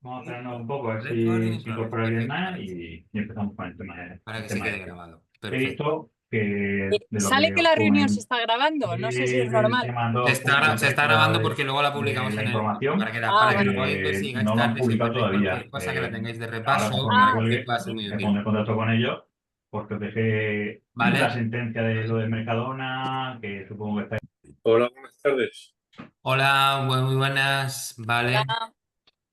Vamos a esperarnos un poco a ver Recording, si se claro, incorpora alguien perfecto. más y empezamos con el tema, Para el que se tema quede este. grabado. He Perfecto. visto que de lo ¿Sale que que os la reunión se está comenté grabando? No sé si es del normal. tema Se 2 está, se está grabando porque luego la de publicamos la en el blog. información, Ah, Para que vale. luego investiguéis no lo han tarde, si publicado perdéis todavía. cualquier cosa, que la tengáis de Ahora, repaso conforme Ah, y cuelgue, pueda ser muy me pondré útil. en contacto con ellos porque os dejé la ¿Vale? sentencia de lo del Mercadona, que supongo que está. Hola, buenas tardes. Hola, muy buenas. Vale. hola.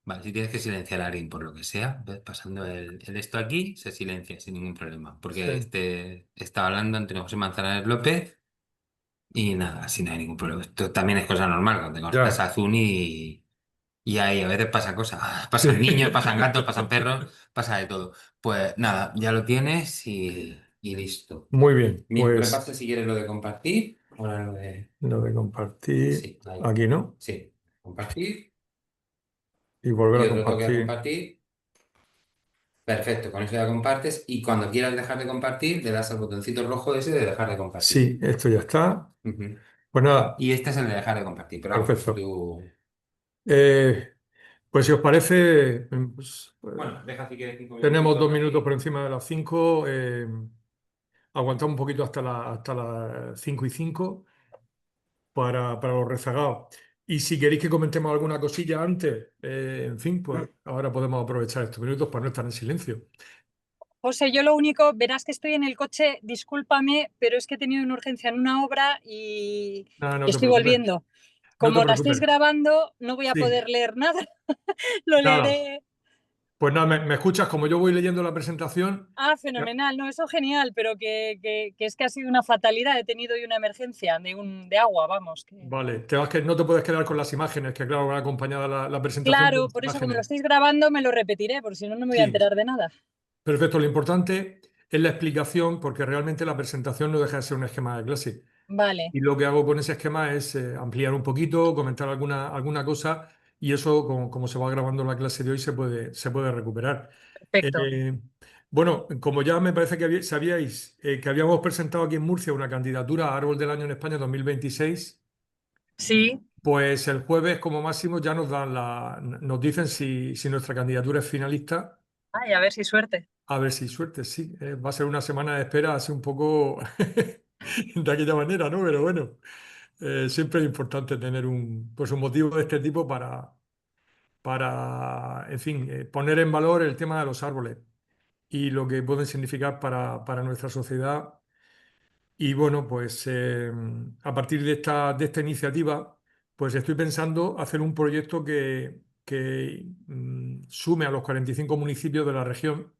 Vale, si tienes que silenciar a alguien por lo que sea, ves pasando el esto aquí, se silencia sin ningún problema. Porque Sí. este está hablando entre José Manzanares López y nada, así no hay ningún problema. Esto también es cosa normal cuando te conectas Ya. a Zoom y ahí a veces pasa cosas. Sí. Pasan niños, pasan gatos, pasan perros, pasa de todo. Pues nada, ya lo tienes y listo. Muy bien, Bien, pues repasa si quieres lo de compartir. Ahora lo de... lo de compartir Sí, ahí. aquí, ¿no? Sí, compartir. Y volver Y a otro toque a compartir. compartir. Perfecto, con eso ya compartes. Y cuando quieras dejar de compartir, le das al botoncito rojo ese de dejar de compartir. Sí, esto ya está. Ujú. Pues nada, Y este es el de dejar de compartir, pero vamos, perfecto. tú... Eh, pues si os parece, Bueno, deja si quieres 5 minutitos tenemos 2 minutos ahí. por encima de las 5. Aguantamos un poquito hasta las 5:05 para los rezagados. Y si queréis que comentemos alguna cosilla antes, en fin, pues ahora podemos aprovechar estos minutos para no estar en silencio. José, yo lo único, verás que estoy en el coche, discúlpame, pero es que he tenido una urgencia en una obra y Nada, no te estoy preocupes. volviendo. No te Como la estáis preocupes. grabando, no voy a Sí, poder leer nada. Lo nada. leeré. Pues nada, me escuchas como yo voy leyendo la presentación. Ah, Ya. fenomenal. No, eso genial, pero que es que ha sido una fatalidad. He tenido hoy una emergencia de agua, vamos. Vale, no te puedes quedar con las imágenes, que claro, va acompañada la presentación de Claro, las por eso como lo imágenes. estáis grabando me lo repetiré, porque si no, no me voy a Sí, enterar de nada. perfecto. Lo importante es la explicación, porque realmente la presentación no deja de ser un esquema de clase. Vale, Y lo que hago con ese esquema es ampliar un poquito, comentar alguna cosa, y eso, como se va grabando la clase de hoy, se puede recuperar. perfecto. Eh, bueno, como ya me parece que sabíais que habíamos presentado aquí en Murcia una candidatura a Árbol del Año en España 2026. Sí. Pues el jueves, como máximo, ya nos dicen si nuestra candidatura es finalista. Ay, a ver si suerte. A ver si suerte, sí. Va a ser una semana de espera así un poco de aquella manera, ¿no? Pero bueno, siempre es importante tener pues un motivo de este tipo para en fin, poner en valor el tema de los árboles y lo que pueden significar para nuestra sociedad. Y bueno, pues a partir de esta iniciativa, pues estoy pensando hacer un proyecto que sume a los 45 municipios de la región,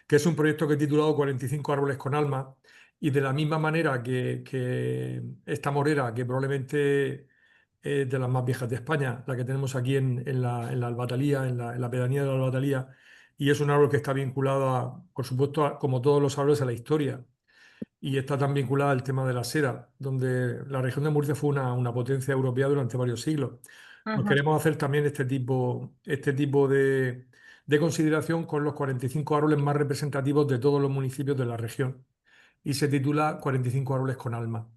que es un proyecto que he titulado 45 árboles con alma. Y de la misma manera que esta morera, que probablemente es de las más viejas de España, la que tenemos aquí en la Albatalía, en la pedanía de la Albatalía, y es un árbol que está vinculado, por supuesto, como todos los árboles, a la historia y está tan vinculada al tema de la seda, donde la región de Murcia fue una potencia europea durante varios siglos. Pues Ujú. queremos hacer también este tipo de consideración con los 45 árboles más representativos de todos los municipios de la región. Y se titula 45 árboles con alma.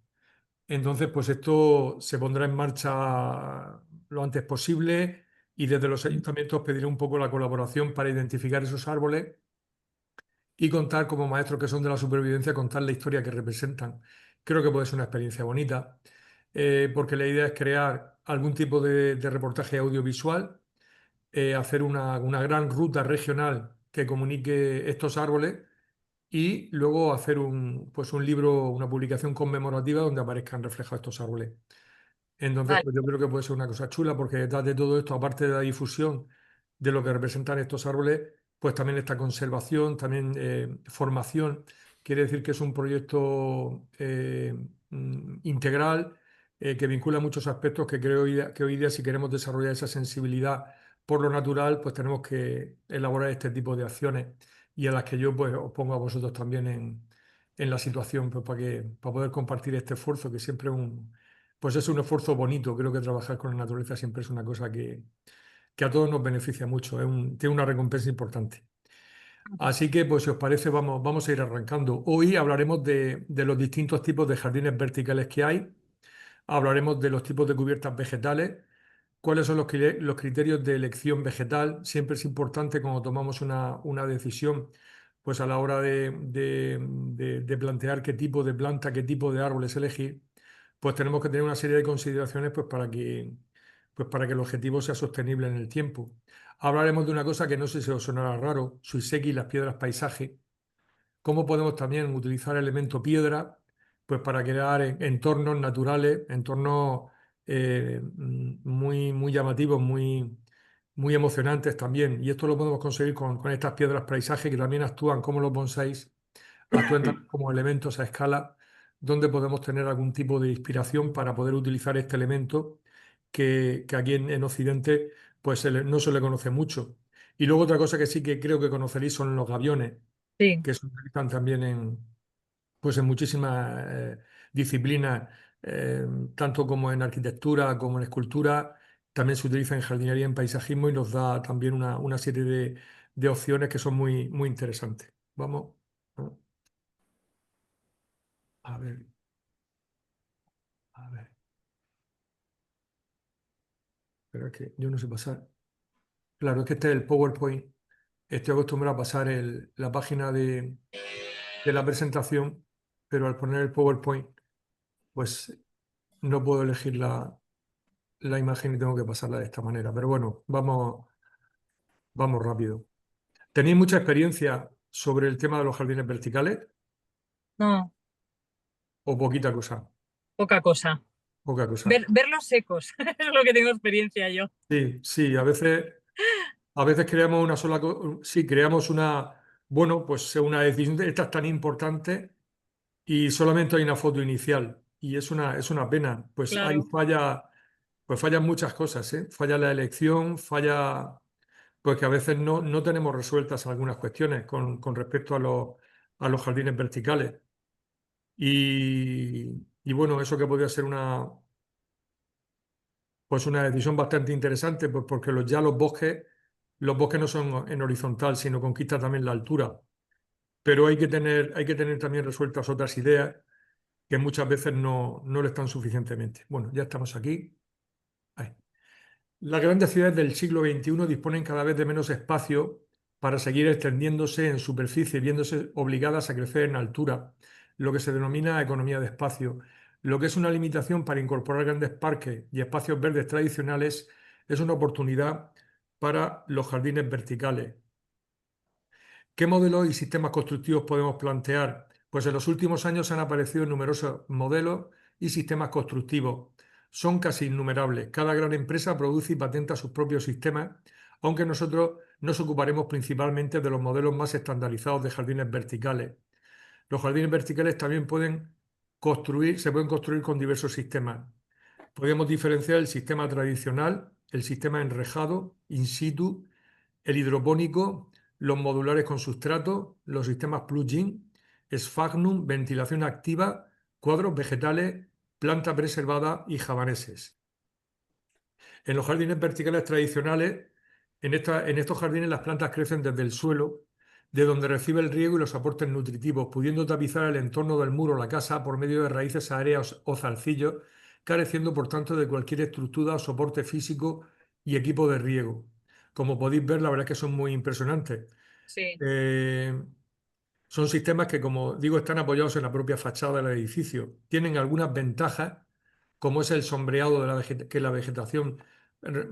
Entonces, pues esto se pondrá en marcha lo antes posible y desde los ayuntamientos pediré un poco la colaboración para identificar esos árboles y contar como maestros que son de la supervivencia, contar la historia que representan. Creo que puede ser una experiencia bonita, porque la idea es crear algún tipo de reportaje audiovisual, hacer una gran ruta regional que comunique estos árboles y luego hacer pues un libro, una publicación conmemorativa donde aparezcan reflejados estos árboles. Entonces, Vale. pues yo creo que puede ser una cosa chula porque detrás de todo esto, aparte de la difusión de lo que representan estos árboles, pues también esta conservación, también formación. Quiere decir que es un proyecto integral que vincula muchos aspectos que creo que hoy día si queremos desarrollar esa sensibilidad por lo natural, pues tenemos que elaborar este tipo de acciones y a las que yo pues os pongo a vosotros también en la situación pues, para poder compartir este esfuerzo que siempre pues es un esfuerzo bonito. Creo que trabajar con la naturaleza siempre es una cosa que a todos nos beneficia mucho, tiene una recompensa importante. Así que, pues si os parece, vamos a ir arrancando. Hoy hablaremos de los distintos tipos de jardines verticales que hay, hablaremos de los tipos de cubiertas vegetales, cuáles son los criterios de elección vegetal. Siempre es importante cuando tomamos una decisión, pues a la hora de plantear qué tipo de planta, qué tipo de árboles elegir, pues tenemos que tener una serie de consideraciones pues para que el objetivo sea sostenible en el tiempo. Hablaremos de una cosa que no sé si os sonará raro, Suiseki y las piedras paisaje. Cómo podemos también utilizar el elemento piedra pues para crear entornos naturales, entornos muy llamativos, muy emocionantes también. Y esto lo podemos conseguir con estas piedras paisaje que también actúan como los bonsáis, actúan también como elementos a escala, donde podemos tener algún tipo de inspiración para poder utilizar este elemento que aquí en Occidente pues no se le conoce mucho. Y luego otra cosa que sí que creo que conoceréis son los gaviones, Sí. que se utilizan también pues en muchísimas disciplinas, tanto como en arquitectura como en escultura. También se utiliza en jardinería, en paisajismo y nos da también una serie de opciones que son muy interesantes. Vamos a ver, a ver. Pero es que yo no sé pasar. Claro, es que este es el PowerPoint. Estoy acostumbrado a pasar la página de la presentación, pero al poner el PowerPoint, pues no puedo elegir la imagen y tengo que pasarla de esta manera. Pero bueno, vamos rápido. ¿Tenéis mucha experiencia sobre el tema de los jardines verticales No, o poquita cosa? poca cosa. Poca cosa. Verlos secos, es lo que tengo experiencia yo. Sí, sí, a veces creamos una sola cosa, sí, creamos bueno, pues una decisión de estas tan importante y solamente hay una foto inicial y es una pena. Pues ahí Claro, fallan muchas cosas, ¿eh? Falla la elección, pues que a veces no tenemos resueltas algunas cuestiones con respecto a los jardines verticales. Y bueno, eso que podría ser pues una decisión bastante interesante, pues porque los bosques no son en horizontal, sino conquistan también la altura. Pero hay que tener también resueltas otras ideas que muchas veces no lo están suficientemente. Bueno, ya estamos aquí. Ahí. Las grandes ciudades del siglo XXI disponen cada vez de menos espacio para seguir extendiéndose en superficie, viéndose obligadas a crecer en altura, lo que se denomina economía de espacio. Lo que es una limitación para incorporar grandes parques y espacios verdes tradicionales es una oportunidad para los jardines verticales. ¿Qué modelos y sistemas constructivos podemos plantear? Pues en los últimos años han aparecido numerosos modelos y sistemas constructivos. Son casi innumerables. Cada gran empresa produce y patenta sus propios sistemas, aunque nosotros nos ocuparemos principalmente de los modelos más estandarizados de jardines verticales. Los jardines verticales también se pueden construir con diversos sistemas. Podemos diferenciar el sistema tradicional, el sistema enrejado, in situ, el hidropónico, los modulares con sustrato, los sistemas plug-in, sphagnum, ventilación activa, cuadros vegetales, planta preservada y javaneses. En los jardines verticales tradicionales, en estos jardines las plantas crecen desde el suelo, de donde recibe el riego y los aportes nutritivos, pudiendo tapizar el entorno del muro o la casa por medio de raíces aéreas o zarcillos, careciendo por tanto de cualquier estructura o soporte físico y equipo de riego. Como podéis ver, la verdad es que son muy impresionantes. sí. Son sistemas que, como digo, están apoyados en la propia fachada del edificio. Tienen algunas ventajas, como es el sombreado que la vegetación re-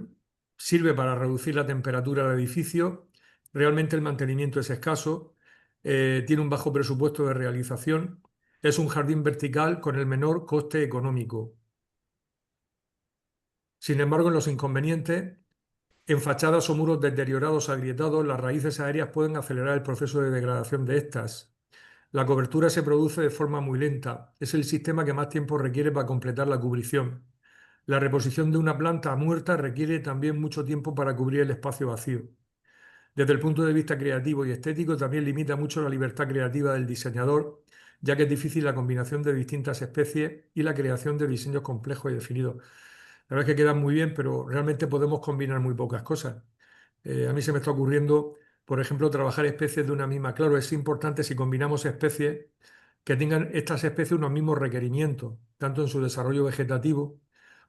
sirve para reducir la temperatura del edificio. Realmente el mantenimiento es escaso, tiene un bajo presupuesto de realización. Es un jardín vertical con el menor coste económico. Sin embargo, en los inconvenientes, en fachadas o muros deteriorados, agrietados, las raíces aéreas pueden acelerar el proceso de degradación de estas. La cobertura se produce de forma muy lenta. Es el sistema que más tiempo requiere para completar la cubrición. La reposición de una planta muerta requiere también mucho tiempo para cubrir el espacio vacío. Desde el punto de vista creativo y estético, también limita mucho la libertad creativa del diseñador, ya que es difícil la combinación de distintas especies y la creación de diseños complejos y definidos. La verdad es que quedan muy bien, pero realmente podemos combinar muy pocas cosas. A mí se me está ocurriendo, por ejemplo, trabajar especies de una misma. Claro, es importante si combinamos especies que tengan estas especies unos mismos requerimientos, tanto en su desarrollo vegetativo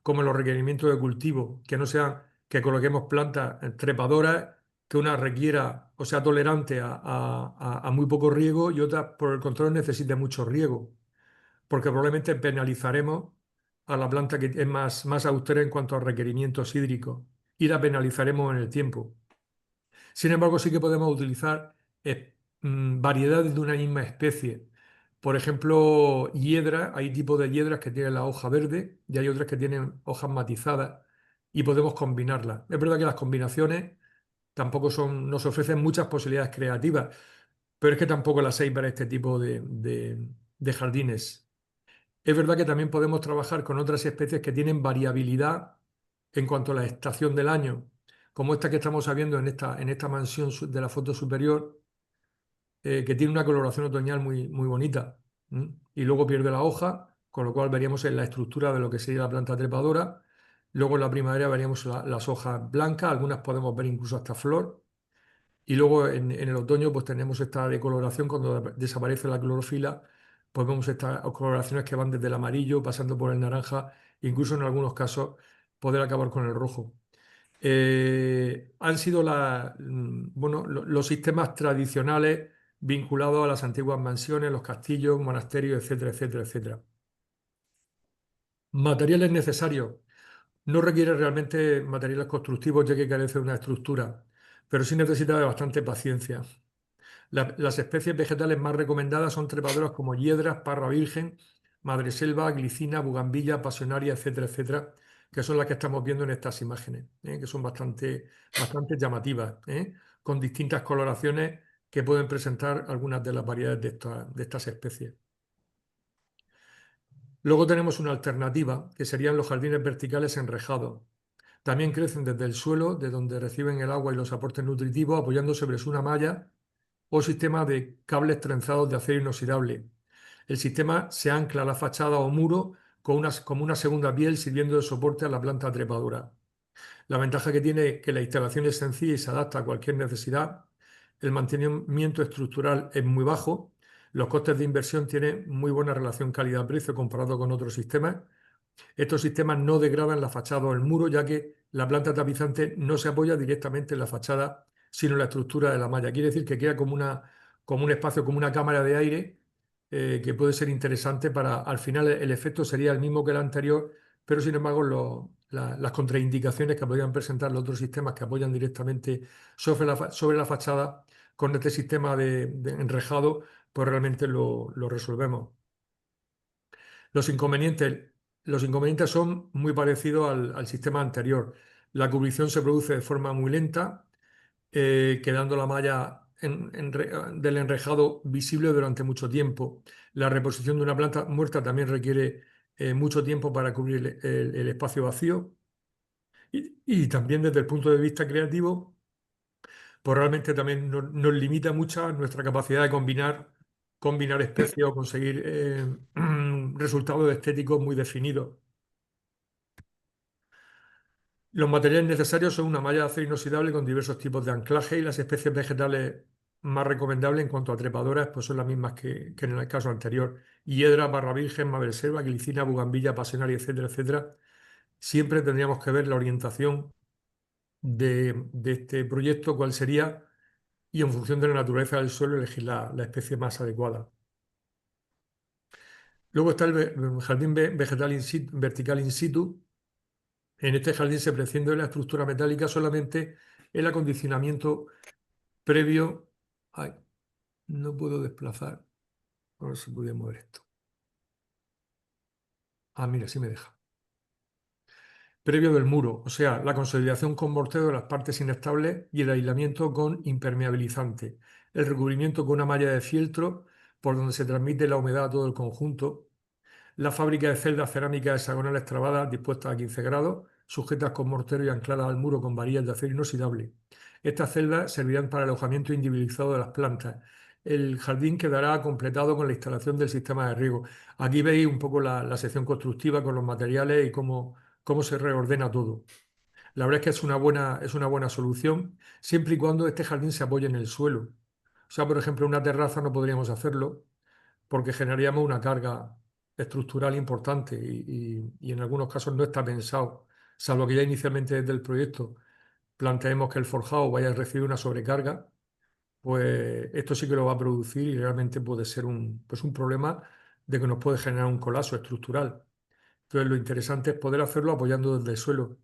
como en los requerimientos de cultivo, que no sean que coloquemos plantas trepadoras, que una requiera o sea tolerante a muy poco riego y otra, por el contrario, necesite mucho riego, porque probablemente penalizaremos a la planta que es más austera en cuanto a requerimientos hídricos y la penalizaremos en el tiempo. Sin embargo, sí que podemos utilizar variedades de una misma especie. Por ejemplo, hiedra, hay tipos de hiedras que tienen la hoja verde y hay otras que tienen hojas matizadas y podemos combinarlas. Es verdad que las combinaciones tampoco nos ofrecen muchas posibilidades creativas, pero es que tampoco las hay para este tipo de jardines. Es verdad que también podemos trabajar con otras especies que tienen variabilidad en cuanto a la estación del año, como esta que estamos viendo en esta mansión de la foto superior, que tiene una coloración otoñal muy, muy bonita. Y luego pierde la hoja, con lo cual veríamos en la estructura de lo que sería la planta trepadora. Luego en la primavera veríamos las hojas blancas, algunas podemos ver incluso hasta flor. Y luego en el otoño pues tenemos esta decoloración cuando desaparece la clorofila, pues vemos estas coloraciones que van desde el amarillo, pasando por el naranja, incluso en algunos casos poder acabar con el rojo. Han sido los sistemas tradicionales vinculados a las antiguas mansiones, los castillos, monasterios, etcétera, etcétera, etcétera. Materiales necesarios. No requiere realmente materiales constructivos ya que carece de una estructura, pero sí necesita de bastante paciencia. Las especies vegetales más recomendadas son trepadoras como hiedras, parra virgen, madreselva, glicina, bugambilla, pasionaria, etcétera, etcétera, que son las que estamos viendo en estas imágenes, que son bastante llamativas, con distintas coloraciones que pueden presentar algunas de las variedades de estas especies. Luego tenemos una alternativa, que serían los jardines verticales enrejados. También crecen desde el suelo, de donde reciben el agua y los aportes nutritivos, apoyándose sobre una malla o sistema de cables trenzados de acero inoxidable. El sistema se ancla a la fachada o muro como una segunda piel, sirviendo de soporte a la planta trepadora. La ventaja que tiene es que la instalación es sencilla y se adapta a cualquier necesidad. El mantenimiento estructural es muy bajo. Los costes de inversión tienen muy buena relación calidad-precio comparado con otros sistemas. Estos sistemas no degradan la fachada o el muro, ya que la planta tapizante no se apoya directamente en la fachada, sino en la estructura de la malla. Quiere decir que queda como un espacio, como una cámara de aire, que puede ser interesante para, al final el efecto sería el mismo que el anterior, pero sin embargo las contraindicaciones que podrían presentar los otros sistemas que apoyan directamente sobre la fachada, con este sistema de enrejado, pues realmente lo resolvemos. Los inconvenientes son muy parecidos al sistema anterior. La cubrición se produce de forma muy lenta, quedando la malla del enrejado visible durante mucho tiempo. La reposición de una planta muerta también requiere mucho tiempo para cubrir el espacio vacío. Y también desde el punto de vista creativo, pues realmente también nos limita mucho nuestra capacidad de combinar especies o conseguir resultados estéticos muy definidos. Los materiales necesarios son una malla de acero inoxidable con diversos tipos de anclaje y las especies vegetales más recomendables en cuanto a trepadoras pues son las mismas que en el caso anterior. Hiedra, barra virgen, madreselva, glicina, bugambilla, pasionaria, etcétera, etcétera. Siempre tendríamos que ver la orientación de este proyecto, cuál sería, y en función de la naturaleza del suelo elegir la especie más adecuada. Luego está el jardín vegetal vertical in situ. En este jardín se prescinde de la estructura metálica, solamente el acondicionamiento previo. Ay, no puedo desplazar. A ver si puedo mover esto. Ah, mira, sí me deja. Previo del muro, o sea, la consolidación con mortero de las partes inestables y el aislamiento con impermeabilizante. El recubrimiento con una malla de fieltro por donde se transmite la humedad a todo el conjunto. La fábrica de celdas cerámicas hexagonales trabadas dispuestas a 15 grados, sujetas con mortero y ancladas al muro con varillas de acero inoxidable. Estas celdas servirán para el alojamiento individualizado de las plantas. El jardín quedará completado con la instalación del sistema de riego. Aquí veis un poco la sección constructiva con los materiales y cómo se reordena todo. La verdad es que es una buena solución, siempre y cuando este jardín se apoye en el suelo. O sea, por ejemplo, una terraza no podríamos hacerlo porque generaríamos una carga estructural importante y en algunos casos no está pensado, salvo que ya inicialmente desde el proyecto planteemos que el forjado vaya a recibir una sobrecarga, pues esto sí que lo va a producir y realmente puede ser pues un problema de que nos puede generar un colapso estructural. Entonces, lo interesante es poder hacerlo apoyando desde el suelo.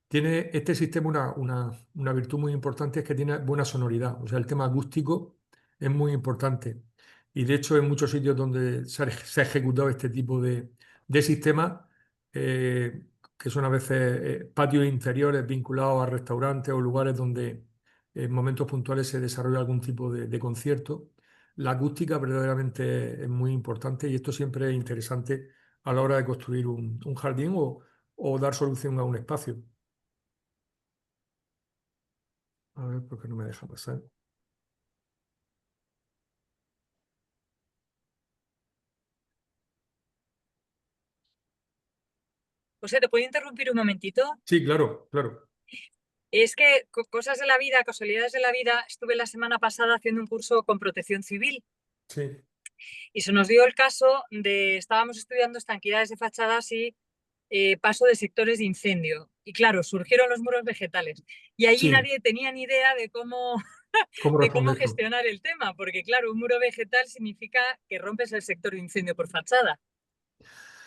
Tiene este sistema una virtud muy importante, es que tiene buena sonoridad. O sea, el tema acústico es muy importante. Y de hecho, en muchos sitios donde se ha ejecutado este tipo de sistemas, eh, que son a veces patios interiores vinculados a restaurantes o lugares donde en momentos puntuales se desarrolla algún tipo de concierto, la acústica verdaderamente es muy importante y esto siempre es interesante a la hora de construir un jardín o dar solución a un espacio. A ver, ¿por qué no me deja pasar? José, ¿te puedo interrumpir un momentito? Sí, claro, claro. Es que cosas de la vida, casualidades de la vida, estuve la semana pasada haciendo un curso con Protección Civil Sí, y se nos dio el caso de, estábamos estudiando estanquidades de fachadas y paso de sectores de incendio. Y claro, surgieron los muros vegetales. Y allí sí. nadie tenía ni idea de cómo, ¿Cómo de responde cómo esto? gestionar el tema, porque claro, un muro vegetal significa que rompes el sector de incendio por fachada.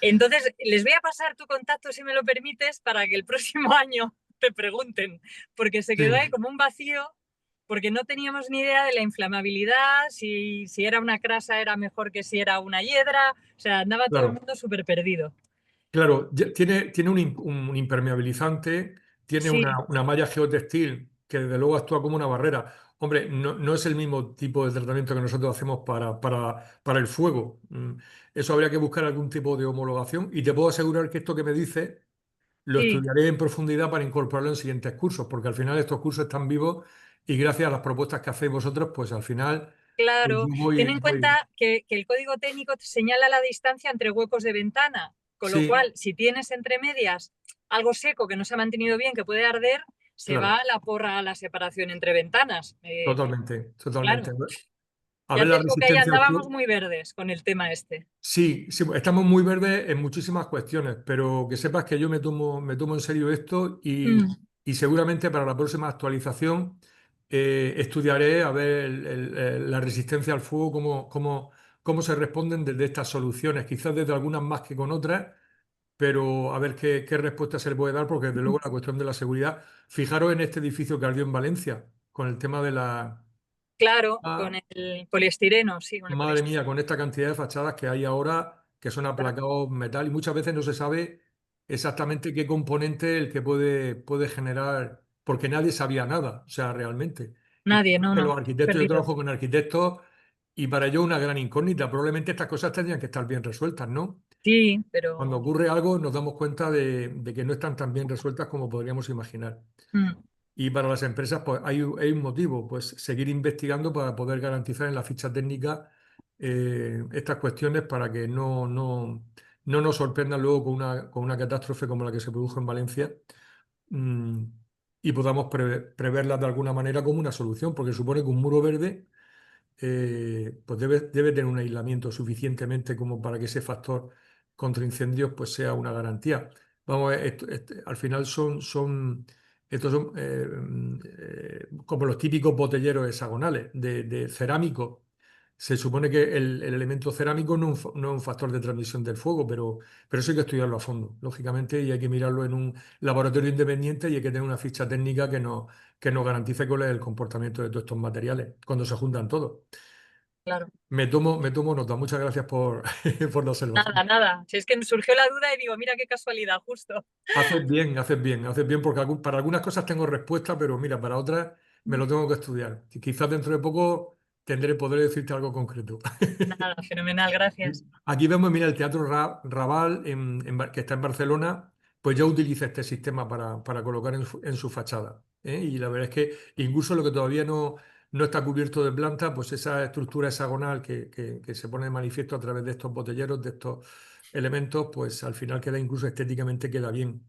Entonces, les voy a pasar tu contacto, si me lo permites, para que el próximo año te pregunten, porque se quedó ahí Sí, como un vacío, porque no teníamos ni idea de la inflamabilidad, si era una crasa era mejor que si era una hiedra, o sea, andaba todo el claro. mundo súper perdido. Claro, tiene un impermeabilizante, tiene Sí, una malla geotextil que desde luego actúa como una barrera. Hombre, no es el mismo tipo de tratamiento que nosotros hacemos para el fuego. Eso habría que buscar algún tipo de homologación y te puedo asegurar que esto que me dices lo sí, estudiaré en profundidad para incorporarlo en siguientes cursos, porque al final estos cursos están vivos y gracias a las propuestas que hacéis vosotros, pues al final pues claro. yo Ten en voy. cuenta que el código técnico te señala la distancia entre huecos de ventana, con lo Sí, cual, si tienes entre medias algo seco que no se ha mantenido bien, que puede arder, se va claro, a la porra a la separación entre ventanas. totalmente, totalmente. Claro, A ver ya te la digo que ahí resistencia al andábamos fuego. muy verdes con el tema este. Sí, sí, estamos muy verdes en muchísimas cuestiones, pero que sepas que yo me tomo en serio esto Mm, y seguramente para la próxima actualización estudiaré a ver la resistencia al fuego, cómo se responden desde estas soluciones, quizás desde algunas más que con otras, pero a ver qué respuesta se le puede dar, porque desde luego la cuestión de la seguridad, fijaros en este edificio que ardió en Valencia, con el tema de la... claro, con el poliestireno, sí, con el Madre poliestireno. mía, con esta cantidad de fachadas que hay ahora, que son aplacados metal, y muchas veces no se sabe exactamente qué componente el que puede generar, porque nadie sabía nada, o sea, realmente. Y Nadie, no, que no, los arquitectos, yo perdido. trabajo con arquitectos, y para ello una gran incógnita. Probablemente estas cosas tendrían que estar bien resueltas, ¿no? Sí, Cuando pero ocurre algo nos damos cuenta de que no están tan bien resueltas como podríamos imaginar. mm, Y para las empresas, pues hay un motivo, pues seguir investigando para poder garantizar en la ficha técnica estas cuestiones para que no nos sorprendan luego con una catástrofe como la que se produjo en Valencia, mm, y podamos preverlas de alguna manera como una solución, porque supone que un muro verde pues debe tener un aislamiento suficientemente como para que ese factor contra incendios pues sea una garantía. Vamos, al final estos son como los típicos botelleros hexagonales de cerámico. Se supone que el elemento cerámico no es un factor de transmisión del fuego, pero eso hay que estudiarlo a fondo, lógicamente, y hay que mirarlo en un laboratorio independiente y hay que tener una ficha técnica que nos garantice cuál es el comportamiento de todos estos materiales cuando se juntan todos. claro. Me tomo nota. Muchas gracias por, por la Nada, observación. nada. Si es que me surgió la duda y digo, mira qué casualidad, justo. Haces bien, haces bien, haces bien, porque para algunas cosas tengo respuesta, pero mira, para otras me lo tengo que estudiar. Y quizás dentro de poco podré decirte algo concreto. Nada, fenomenal, gracias. Aquí vemos, mira, el Teatro Raval, que está en Barcelona, pues ya utiliza este sistema para colocar en su fachada. ¿Eh? Y la verdad es que incluso lo que todavía no está cubierto de planta, pues esa estructura hexagonal que se pone de manifiesto a través de estos botelleros, de estos elementos, pues al final queda incluso estéticamente queda bien.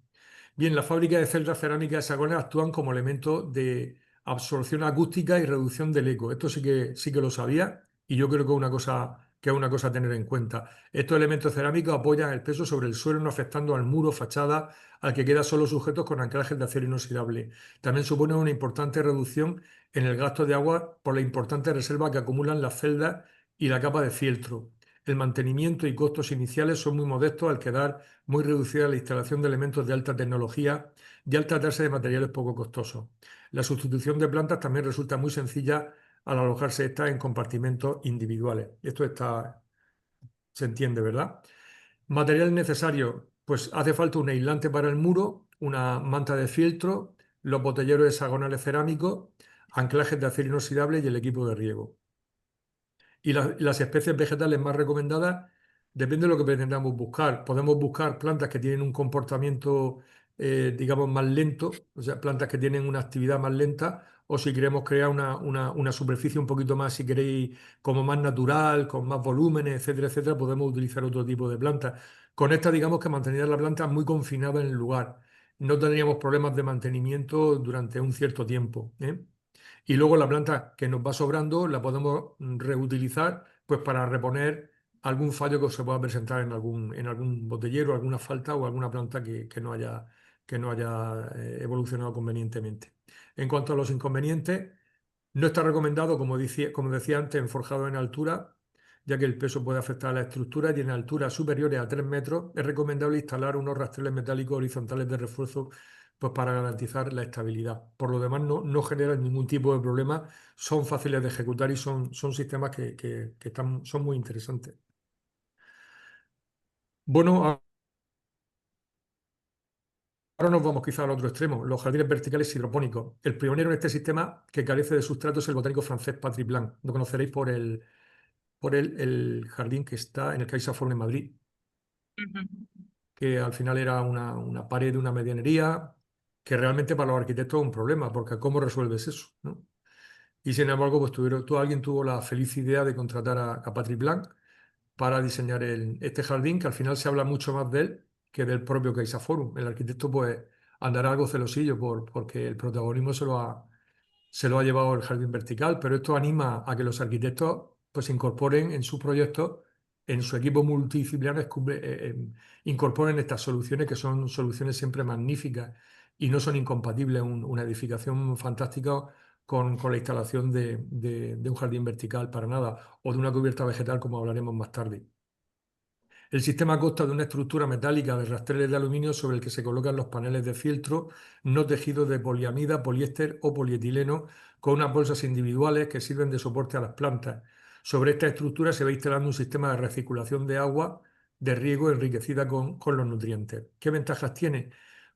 Bien, las fábricas de celdas cerámicas hexagonales actúan como elemento de absorción acústica y reducción del eco. Esto sí que lo sabía y yo creo que es una cosa que es una cosa a tener en cuenta. Estos elementos cerámicos apoyan el peso sobre el suelo, no afectando al muro, fachada, al que queda solo sujetos con anclajes de acero inoxidable. También suponen una importante reducción en el gasto de agua por la importante reserva que acumulan las celdas y la capa de fieltro. El mantenimiento y costos iniciales son muy modestos al quedar muy reducida la instalación de elementos de alta tecnología y al tratarse de materiales poco costosos. La sustitución de plantas también resulta muy sencilla al alojarse estas en compartimentos individuales. Esto se entiende, ¿verdad? Material necesario, pues hace falta un aislante para el muro, una manta de fieltro, los botelleros hexagonales cerámicos, anclajes de acero inoxidable y el equipo de riego. Y las especies vegetales más recomendadas depende de lo que pretendamos buscar. Podemos buscar plantas que tienen un comportamiento, digamos, más lento, o sea, plantas que tienen una actividad más lenta, o si queremos crear una superficie un poquito más, si queréis, como más natural, con más volúmenes, etcétera, etcétera, podemos utilizar otro tipo de plantas. Con esta, digamos que mantendría la planta muy confinada en el lugar. No tendríamos problemas de mantenimiento durante un cierto tiempo, ¿eh? Y luego la planta que nos va sobrando la podemos reutilizar pues para reponer algún fallo que se pueda presentar en algún botellero, alguna falta o alguna planta que no haya evolucionado convenientemente. En cuanto a los inconvenientes, no está recomendado, como decía antes, enforjado en altura, ya que el peso puede afectar a la estructura y en alturas superiores a 3 metros es recomendable instalar unos rastreles metálicos horizontales de refuerzo pues, para garantizar la estabilidad. Por lo demás, no generan ningún tipo de problema, son fáciles de ejecutar y son sistemas que son muy interesantes. Bueno, ahora nos vamos quizá al otro extremo, los jardines verticales hidropónicos. El pionero en este sistema que carece de sustrato es el botánico francés Patrick Blanc. Lo conoceréis por el jardín que está en el Caixa Forum en Madrid, que al final era una pared de una medianería, que realmente para los arquitectos es un problema, porque ¿cómo resuelves eso, ¿no? Y sin embargo, pues alguien tuvo la feliz idea de contratar a Patrick Blanc para diseñar este jardín, que al final se habla mucho más de él que del propio Caixa Forum. El arquitecto pues andará algo celosillo porque el protagonismo se lo ha llevado el jardín vertical, pero esto anima a que los arquitectos pues incorporen en sus proyectos, en su equipo multidisciplinar, incorporen estas soluciones que son soluciones siempre magníficas y no son incompatibles una edificación fantástica con la instalación de un jardín vertical para nada, o de una cubierta vegetal como hablaremos más tarde. El sistema consta de una estructura metálica de rastreles de aluminio sobre el que se colocan los paneles de fieltro no tejidos de poliamida, poliéster o polietileno con unas bolsas individuales que sirven de soporte a las plantas. Sobre esta estructura se va instalando un sistema de recirculación de agua de riego enriquecida con los nutrientes. ¿Qué ventajas tiene?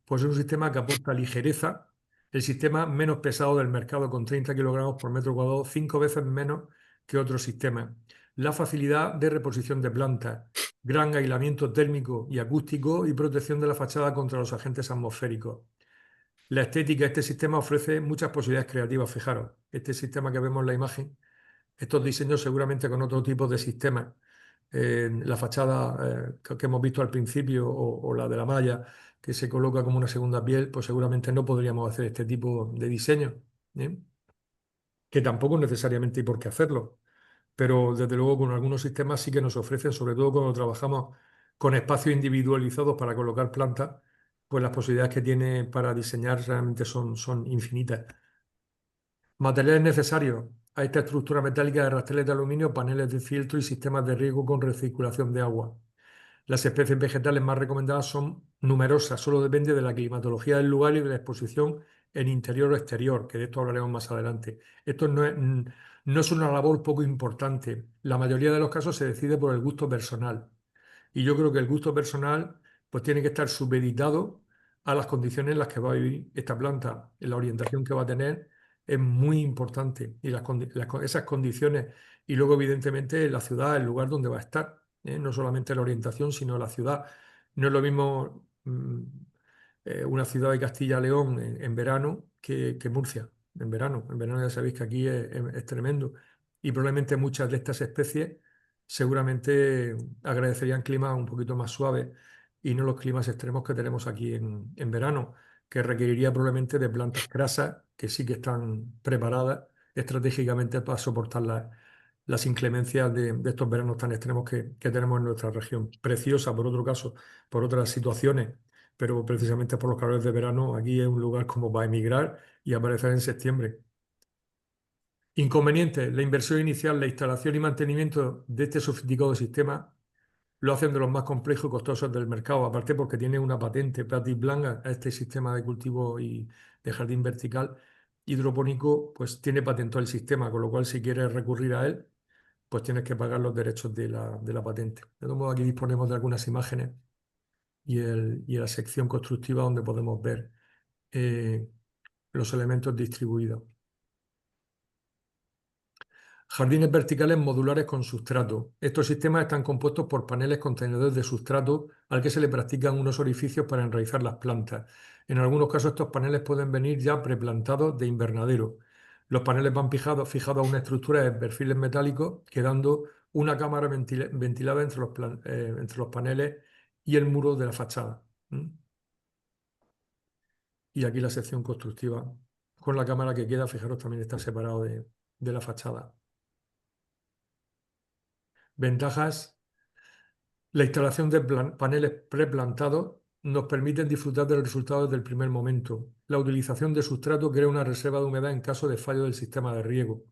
Pues es un sistema que aporta ligereza, el sistema menos pesado del mercado con 30 kilogramos por metro cuadrado, 5 veces menos que otros sistemas. La facilidad de reposición de plantas, gran aislamiento térmico y acústico y protección de la fachada contra los agentes atmosféricos. La estética de este sistema ofrece muchas posibilidades creativas. Fijaros, este sistema que vemos en la imagen, estos diseños seguramente con otro tipo de sistemas, la fachada que hemos visto al principio o la de la malla que se coloca como una segunda piel, pues seguramente no podríamos hacer este tipo de diseño, ¿eh? Que tampoco necesariamente hay por qué hacerlo, pero desde luego con algunos sistemas sí que nos ofrecen, sobre todo cuando trabajamos con espacios individualizados para colocar plantas, pues las posibilidades que tiene para diseñar realmente son infinitas. Materiales necesarios a esta estructura metálica de rastreles de aluminio, paneles de filtro y sistemas de riego con recirculación de agua. Las especies vegetales más recomendadas son numerosas, solo depende de la climatología del lugar y de la exposición en interior o exterior, que de esto hablaremos más adelante. Esto no es una labor poco importante. La mayoría de los casos se decide por el gusto personal. Y yo creo que el gusto personal pues tiene que estar supeditado a las condiciones en las que va a vivir esta planta, en la orientación que va a tener es muy importante y esas condiciones y luego evidentemente la ciudad, el lugar donde va a estar, no solamente la orientación sino la ciudad. No es lo mismo una ciudad de Castilla-León en verano que Murcia en verano. En verano ya sabéis que aquí es tremendo y probablemente muchas de estas especies seguramente agradecerían climas un poquito más suaves y no los climas extremos que tenemos aquí en verano, que requeriría probablemente de plantas grasas que sí que están preparadas estratégicamente para soportar las inclemencias de estos veranos tan extremos que tenemos en nuestra región. Preciosa, por otro caso, por otras situaciones, pero precisamente por los calores de verano, aquí es un lugar como para emigrar y aparecer en septiembre. Inconvenientes: la inversión inicial, la instalación y mantenimiento de este sofisticado sistema lo hacen de los más complejos y costosos del mercado, aparte porque tiene una patente Petit Blanc a este sistema de cultivo y de jardín vertical hidropónico, pues tiene patentado el sistema, con lo cual si quieres recurrir a él, pues tienes que pagar los derechos de la patente. De todo modo, aquí disponemos de algunas imágenes y la sección constructiva donde podemos ver los elementos distribuidos. Jardines verticales modulares con sustrato. Estos sistemas están compuestos por paneles contenedores de sustrato al que se le practican unos orificios para enraizar las plantas. En algunos casos estos paneles pueden venir ya preplantados de invernadero. Los paneles van fijados a una estructura de perfiles metálicos, quedando una cámara ventilada entre los paneles y el muro de la fachada. Y aquí la sección constructiva con la cámara que queda, fijaros, también está separado de la fachada. Ventajas: la instalación de paneles preplantados nos permite disfrutar del resultado desde el primer momento. La utilización de sustrato crea una reserva de humedad en caso de fallo del sistema de riego.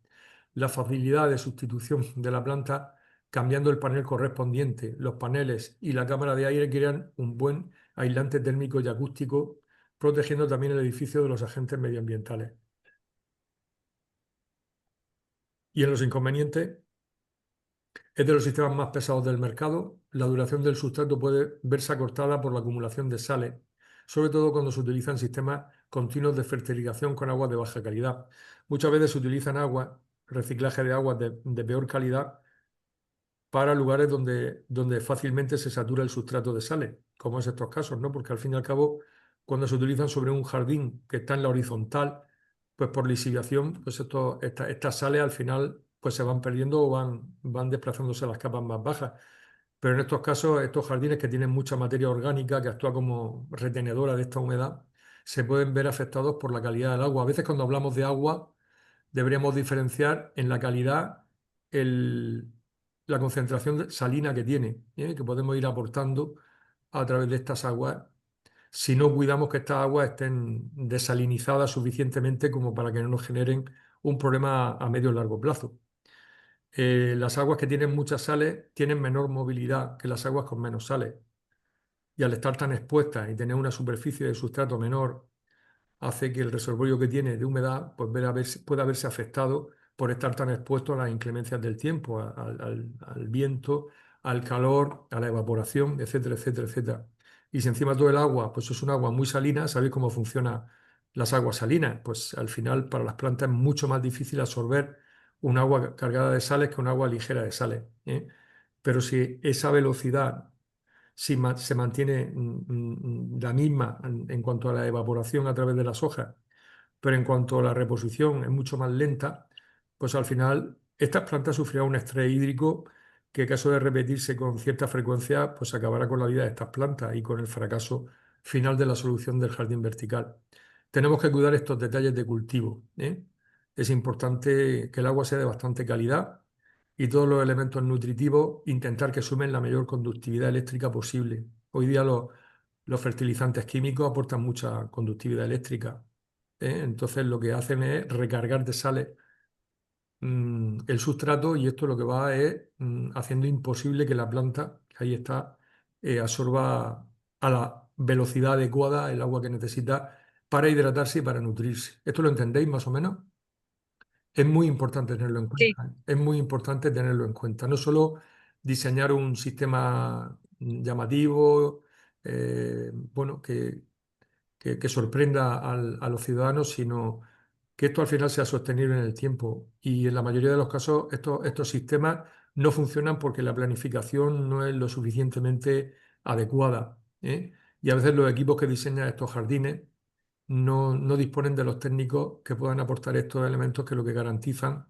La facilidad de sustitución de la planta cambiando el panel correspondiente. Los paneles y la cámara de aire crean un buen aislante térmico y acústico, protegiendo también el edificio de los agentes medioambientales. Y en los inconvenientes: es de los sistemas más pesados del mercado. La duración del sustrato puede verse acortada por la acumulación de sales, sobre todo cuando se utilizan sistemas continuos de fertilización con aguas de baja calidad. Muchas veces se utilizan reciclaje de aguas de peor calidad para lugares donde fácilmente se satura el sustrato de sales, como es estos casos, ¿no? Porque al fin y al cabo, cuando se utilizan sobre un jardín que está en la horizontal, pues por lisivación, pues estas sales al final pues se van perdiendo o van desplazándose a las capas más bajas. Pero en estos casos, estos jardines que tienen mucha materia orgánica que actúa como retenedora de esta humedad, se pueden ver afectados por la calidad del agua. A veces cuando hablamos de agua, deberíamos diferenciar en la calidad la concentración salina que tiene, que podemos ir aportando a través de estas aguas, si no cuidamos que estas aguas estén desalinizadas suficientemente como para que no nos generen un problema a medio y largo plazo. Las aguas que tienen muchas sales tienen menor movilidad que las aguas con menos sales. Y al estar tan expuestas y tener una superficie de sustrato menor, hace que el reservorio que tiene de humedad pues, pueda verse afectado por estar tan expuesto a las inclemencias del tiempo, al viento, al calor, a la evaporación, etcétera, etcétera, etcétera. Y si encima todo el agua pues es un agua muy salina, ¿sabéis cómo funcionan las aguas salinas? Pues al final para las plantas es mucho más difícil absorber un agua cargada de sales que un agua ligera de sales. Pero si esa velocidad se mantiene la misma en cuanto a la evaporación a través de las hojas, pero en cuanto a la reposición es mucho más lenta, pues al final estas plantas sufrirán un estrés hídrico que en caso de repetirse con cierta frecuencia, pues acabará con la vida de estas plantas y con el fracaso final de la solución del jardín vertical. Tenemos que cuidar estos detalles de cultivo. Es importante que el agua sea de bastante calidad y todos los elementos nutritivos intentar que sumen la mayor conductividad eléctrica posible. Hoy día los fertilizantes químicos aportan mucha conductividad eléctrica. Entonces lo que hacen es recargar de sales el sustrato y esto lo que va es haciendo imposible que la planta, que ahí está, absorba a la velocidad adecuada el agua que necesita para hidratarse y para nutrirse. ¿Esto lo entendéis más o menos? Es muy importante tenerlo en cuenta. Sí. Es muy importante tenerlo en cuenta. No solo diseñar un sistema llamativo, bueno, que sorprenda a los ciudadanos, sino que esto al final sea sostenible en el tiempo. Y en la mayoría de los casos estos sistemas no funcionan porque la planificación no es lo suficientemente adecuada. Y a veces los equipos que diseñan estos jardines no disponen de los técnicos que puedan aportar estos elementos que lo que garantizan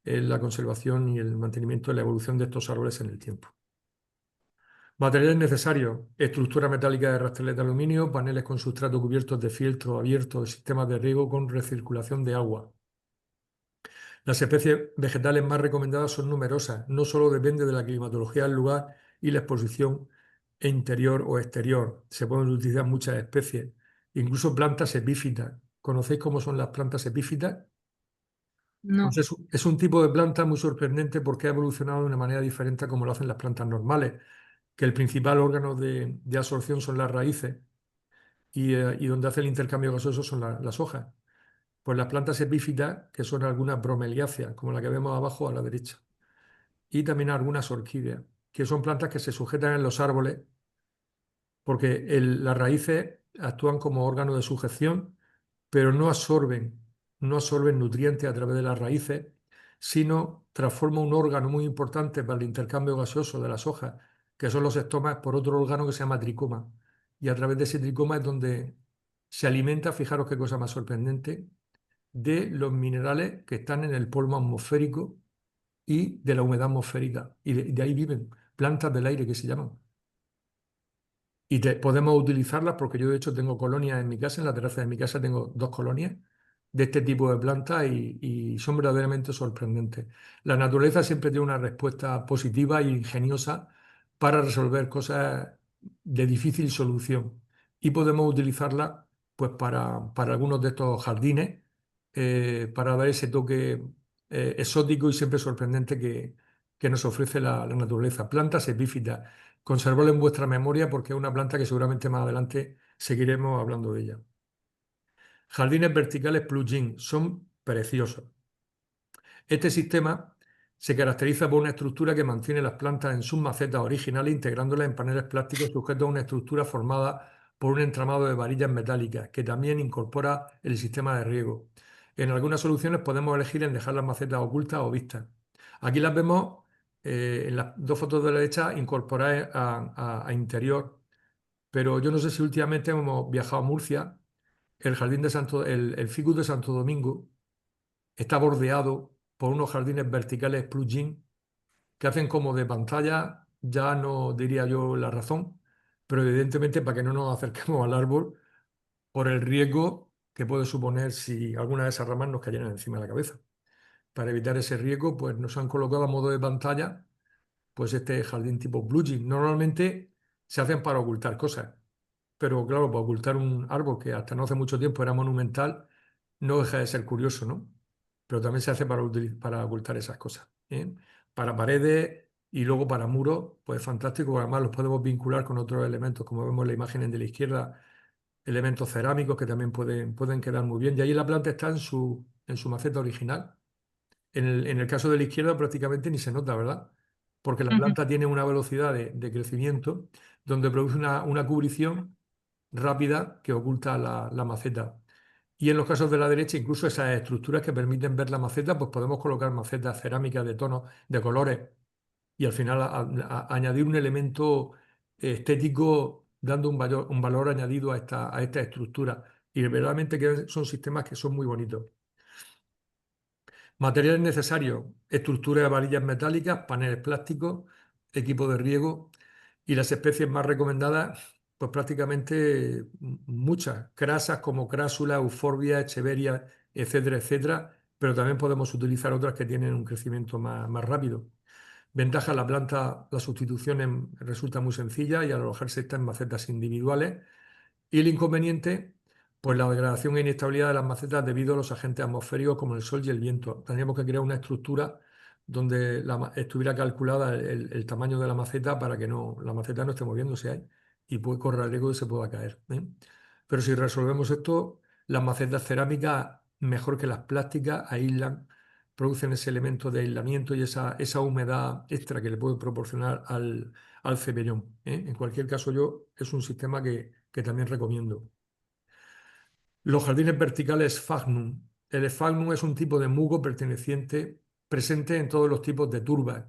es la conservación y el mantenimiento de la evolución de estos árboles en el tiempo. Materiales necesarios: estructura metálica de rastreles de aluminio, paneles con sustrato cubiertos de fieltro abierto de sistemas de riego con recirculación de agua. Las especies vegetales más recomendadas son numerosas, no solo depende de la climatología del lugar y la exposición interior o exterior. Se pueden utilizar muchas especies, incluso plantas epífitas. ¿Conocéis cómo son las plantas epífitas? No. Pues es un tipo de planta muy sorprendente porque ha evolucionado de una manera diferente a como lo hacen las plantas normales, que el principal órgano de absorción son las raíces y donde hace el intercambio gaseoso son las hojas. Pues las plantas epífitas, que son algunas bromeliáceas, como la que vemos abajo a la derecha, y también algunas orquídeas, que son plantas que se sujetan en los árboles porque las raíces actúan como órgano de sujeción, pero no absorben nutrientes a través de las raíces, sino transforma un órgano muy importante para el intercambio gaseoso de las hojas, que son los estomas, por otro órgano que se llama tricoma. Y a través de ese tricoma es donde se alimenta, fijaros qué cosa más sorprendente, de los minerales que están en el polvo atmosférico y de la humedad atmosférica. Y de ahí viven, plantas del aire que se llaman. Y podemos utilizarlas porque yo de hecho tengo colonias en mi casa, en la terraza de mi casa tengo 2 colonias de este tipo de plantas y son verdaderamente sorprendentes. La naturaleza siempre tiene una respuesta positiva e ingeniosa para resolver cosas de difícil solución y podemos utilizarla pues para algunos de estos jardines para dar ese toque exótico y siempre sorprendente que nos ofrece la naturaleza. Plantas epífitas. Conservarlo en vuestra memoria porque es una planta que seguramente más adelante seguiremos hablando de ella. Jardines verticales plugin son preciosos. Este sistema se caracteriza por una estructura que mantiene las plantas en sus macetas originales, integrándolas en paneles plásticos sujetos a una estructura formada por un entramado de varillas metálicas, que también incorpora el sistema de riego. En algunas soluciones podemos elegir en dejar las macetas ocultas o vistas. Aquí las vemos en las 2 fotos de la derecha incorporadas a interior, pero yo no sé si últimamente hemos viajado a Murcia, el jardín de el Ficus de Santo Domingo está bordeado por unos jardines verticales plugin que hacen como de pantalla, ya no diría yo la razón, pero evidentemente para que no nos acerquemos al árbol por el riesgo que puede suponer si alguna de esas ramas nos cayeran encima de la cabeza. Para evitar ese riesgo, pues nos han colocado a modo de pantalla pues este jardín tipo plugin. Normalmente se hacen para ocultar cosas, pero claro, para ocultar un árbol que hasta no hace mucho tiempo era monumental, no deja de ser curioso, ¿no? Pero también se hace para ocultar esas cosas, ¿eh? Para paredes y luego para muros, pues fantástico, además los podemos vincular con otros elementos, como vemos en la imagen de la izquierda, elementos cerámicos que también pueden quedar muy bien. Y ahí la planta está en su maceta original. En el caso de la izquierda prácticamente ni se nota, ¿verdad? Porque la planta tiene una velocidad de crecimiento donde produce una cubrición rápida que oculta la maceta. Y en los casos de la derecha, incluso esas estructuras que permiten ver la maceta, pues podemos colocar macetas cerámicas de tonos, de colores, y al final añadir un elemento estético dando un valor añadido a esta estructura. Y verdaderamente que son sistemas que son muy bonitos. Materiales necesarios: estructura de varillas metálicas, paneles plásticos, equipo de riego y las especies más recomendadas, pues prácticamente muchas, crasas como crásula, euforbia, echeveria, etcétera, etcétera, pero también podemos utilizar otras que tienen un crecimiento más rápido. Ventaja: la planta, la sustitución resulta muy sencilla y al alojarse está en macetas individuales. Y el inconveniente, pues la degradación e inestabilidad de las macetas debido a los agentes atmosféricos como el sol y el viento. Tendríamos que crear una estructura donde estuviera calculada el tamaño de la maceta para que la maceta no esté moviéndose ahí y puede correr el riesgo de que se pueda caer, ¿eh? Pero si resolvemos esto, las macetas cerámicas, mejor que las plásticas, aíslan, producen ese elemento de aislamiento y esa humedad extra que le puede proporcionar al cepellón, ¿eh? En cualquier caso, es un sistema que también recomiendo. Los jardines verticales Sphagnum. El Sphagnum es un tipo de musgo presente en todos los tipos de turbas.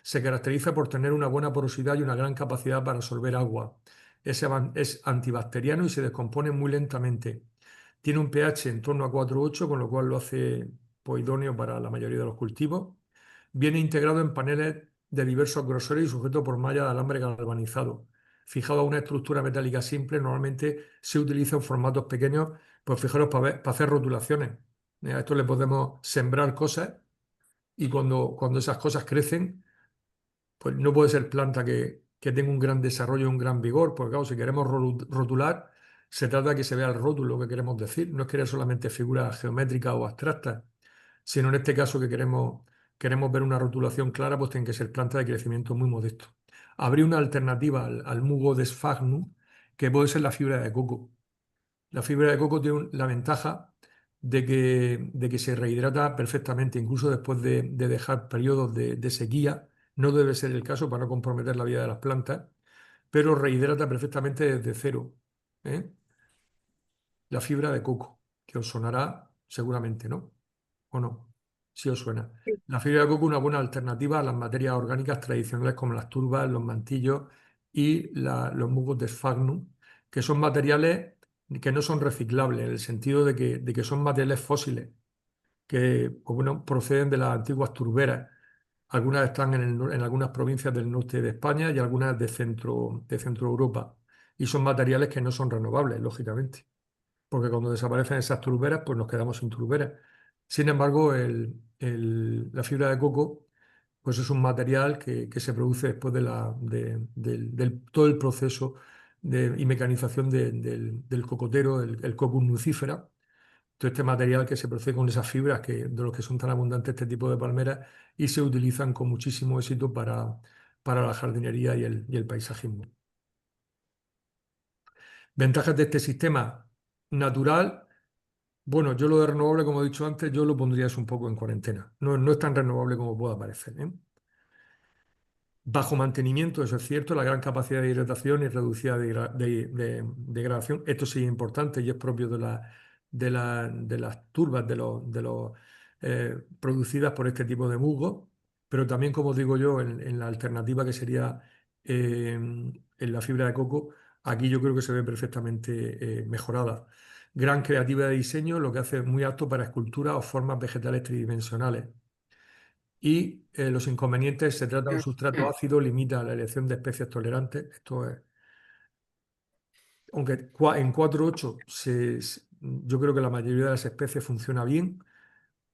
Se caracteriza por tener una buena porosidad y una gran capacidad para absorber agua. Es antibacteriano y se descompone muy lentamente. Tiene un pH en torno a 4,8, con lo cual lo hace pues, idóneo para la mayoría de los cultivos. Viene integrado en paneles de diversos grosores y sujeto por malla de alambre galvanizado. Fijado a una estructura metálica simple, normalmente se utiliza en formatos pequeños, pues fijaros, para hacer rotulaciones. A esto le podemos sembrar cosas Y cuando esas cosas crecen, pues no puede ser planta que tenga un gran desarrollo, un gran vigor, porque claro, si queremos rotular, se trata de que se vea el rótulo que queremos decir, no es querer solamente figuras geométricas o abstractas, sino en este caso que queremos ver una rotulación clara, pues tienen que ser plantas de crecimiento muy modesto. Habría una alternativa al Mugo de Sfagnum, que puede ser la fibra de coco. La fibra de coco tiene la ventaja de que se rehidrata perfectamente, incluso después de dejar periodos de sequía. No debe ser el caso para no comprometer la vida de las plantas, pero rehidrata perfectamente desde cero, ¿eh? La fibra de coco, que os sonará seguramente, ¿no? ¿O no? Sí os suena. Sí. La fibra de coco es una buena alternativa a las materias orgánicas tradicionales como las turbas, los mantillos y los musgos de Sphagnum, que son materiales que no son reciclables, en el sentido de que son materiales fósiles, que pues bueno, proceden de las antiguas turberas. Algunas están en algunas provincias del norte de España y algunas de centro Europa. Y son materiales que no son renovables, lógicamente, porque cuando desaparecen esas turberas, pues nos quedamos sin turberas. Sin embargo, la fibra de coco, pues es un material que se produce después del todo el proceso y mecanización del cocotero, el Cocos nucifera. Todo este material que se produce con esas fibras de los que son tan abundantes este tipo de palmeras y se utilizan con muchísimo éxito para la jardinería y el paisajismo. Ventajas de este sistema natural. Bueno, yo lo de renovable, como he dicho antes, yo lo pondría un poco en cuarentena. No es tan renovable como pueda parecer, ¿eh? Bajo mantenimiento, eso es cierto, la gran capacidad de hidratación y reducida degradación. Esto sí es importante y es propio de las turbas producidas por este tipo de musgo, pero también, como digo yo, en la alternativa que sería en la fibra de coco, aquí yo creo que se ve perfectamente mejorada. Gran creatividad de diseño, lo que hace muy apto para esculturas o formas vegetales tridimensionales. Y los inconvenientes: se trata de un sustrato ácido, limita la elección de especies tolerantes. Esto es, aunque en 4.8 yo creo que la mayoría de las especies funciona bien,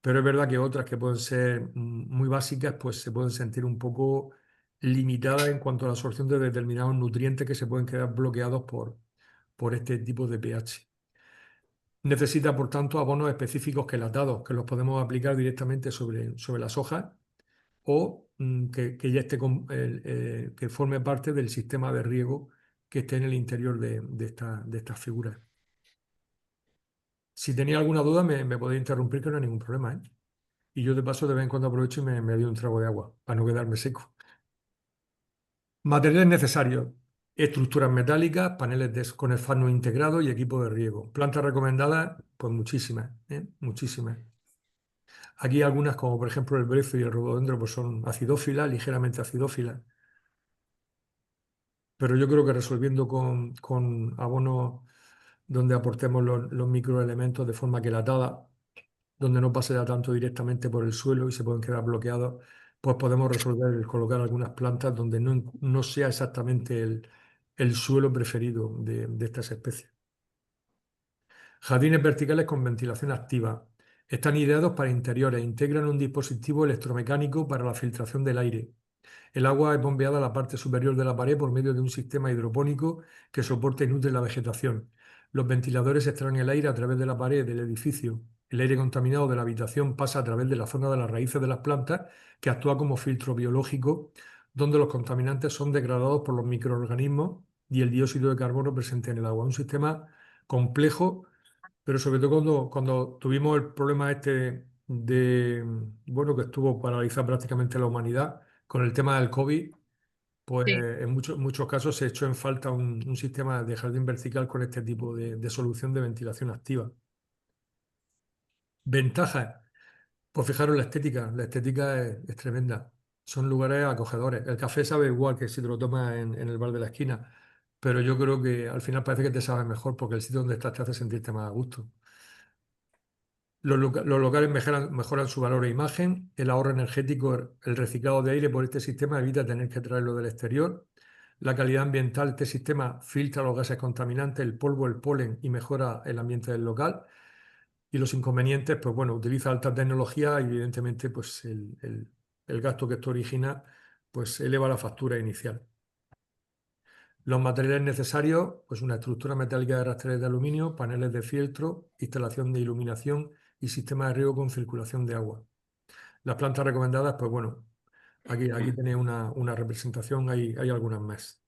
pero es verdad que otras que pueden ser muy básicas, pues se pueden sentir un poco limitadas en cuanto a la absorción de determinados nutrientes que se pueden quedar bloqueados por este tipo de pH. Necesita, por tanto, abonos específicos quelatados, que los podemos aplicar directamente sobre las hojas, o que ya que forme parte del sistema de riego que esté en el interior de estas figuras. Si tenía alguna duda, me podéis interrumpir, que no hay ningún problema, ¿eh? Y yo de paso de vez en cuando aprovecho y me doy un trago de agua para no quedarme seco. Materiales necesarios: estructuras metálicas, paneles con esfagno integrado y equipo de riego. Plantas recomendadas, pues muchísimas, ¿eh? Muchísimas. Aquí algunas, como por ejemplo el brezo y el rododendro, pues son acidófilas, ligeramente acidófilas. Pero yo creo que resolviendo con abonos donde aportemos los microelementos de forma quelatada, donde no pase ya tanto directamente por el suelo y se pueden quedar bloqueados, pues podemos resolver el colocar algunas plantas donde no sea exactamente el suelo preferido de estas especies. Jardines verticales con ventilación activa. Están ideados para interiores, integran un dispositivo electromecánico para la filtración del aire. El agua es bombeada a la parte superior de la pared por medio de un sistema hidropónico que soporta y nutre la vegetación. Los ventiladores extraen el aire a través de la pared del edificio. El aire contaminado de la habitación pasa a través de la zona de las raíces de las plantas, que actúa como filtro biológico, donde los contaminantes son degradados por los microorganismos y el dióxido de carbono presente en el agua. Un sistema complejo, pero sobre todo cuando tuvimos el problema este bueno, que estuvo paralizada prácticamente la humanidad con el tema del COVID, pues Sí. en muchos casos se echó en falta un sistema de jardín vertical con este tipo de solución de ventilación activa. Ventajas: pues fijaros la estética. La estética es tremenda. Son lugares acogedores. El café sabe igual que si te lo tomas en el bar de la esquina, pero yo creo que al final parece que te sabe mejor porque el sitio donde estás te hace sentirte más a gusto. Los locales mejoran su valor e imagen. El ahorro energético, el reciclado de aire por este sistema evita tener que traerlo del exterior. La calidad ambiental: este sistema filtra los gases contaminantes, el polvo, el polen, y mejora el ambiente del local. Y los inconvenientes, pues bueno, utiliza alta tecnología y evidentemente pues el gasto que esto origina pues eleva la factura inicial. Los materiales necesarios, pues una estructura metálica de rastrería de aluminio, paneles de fieltro, instalación de iluminación y sistema de riego con circulación de agua. Las plantas recomendadas, pues bueno, aquí tenéis una representación, hay algunas más.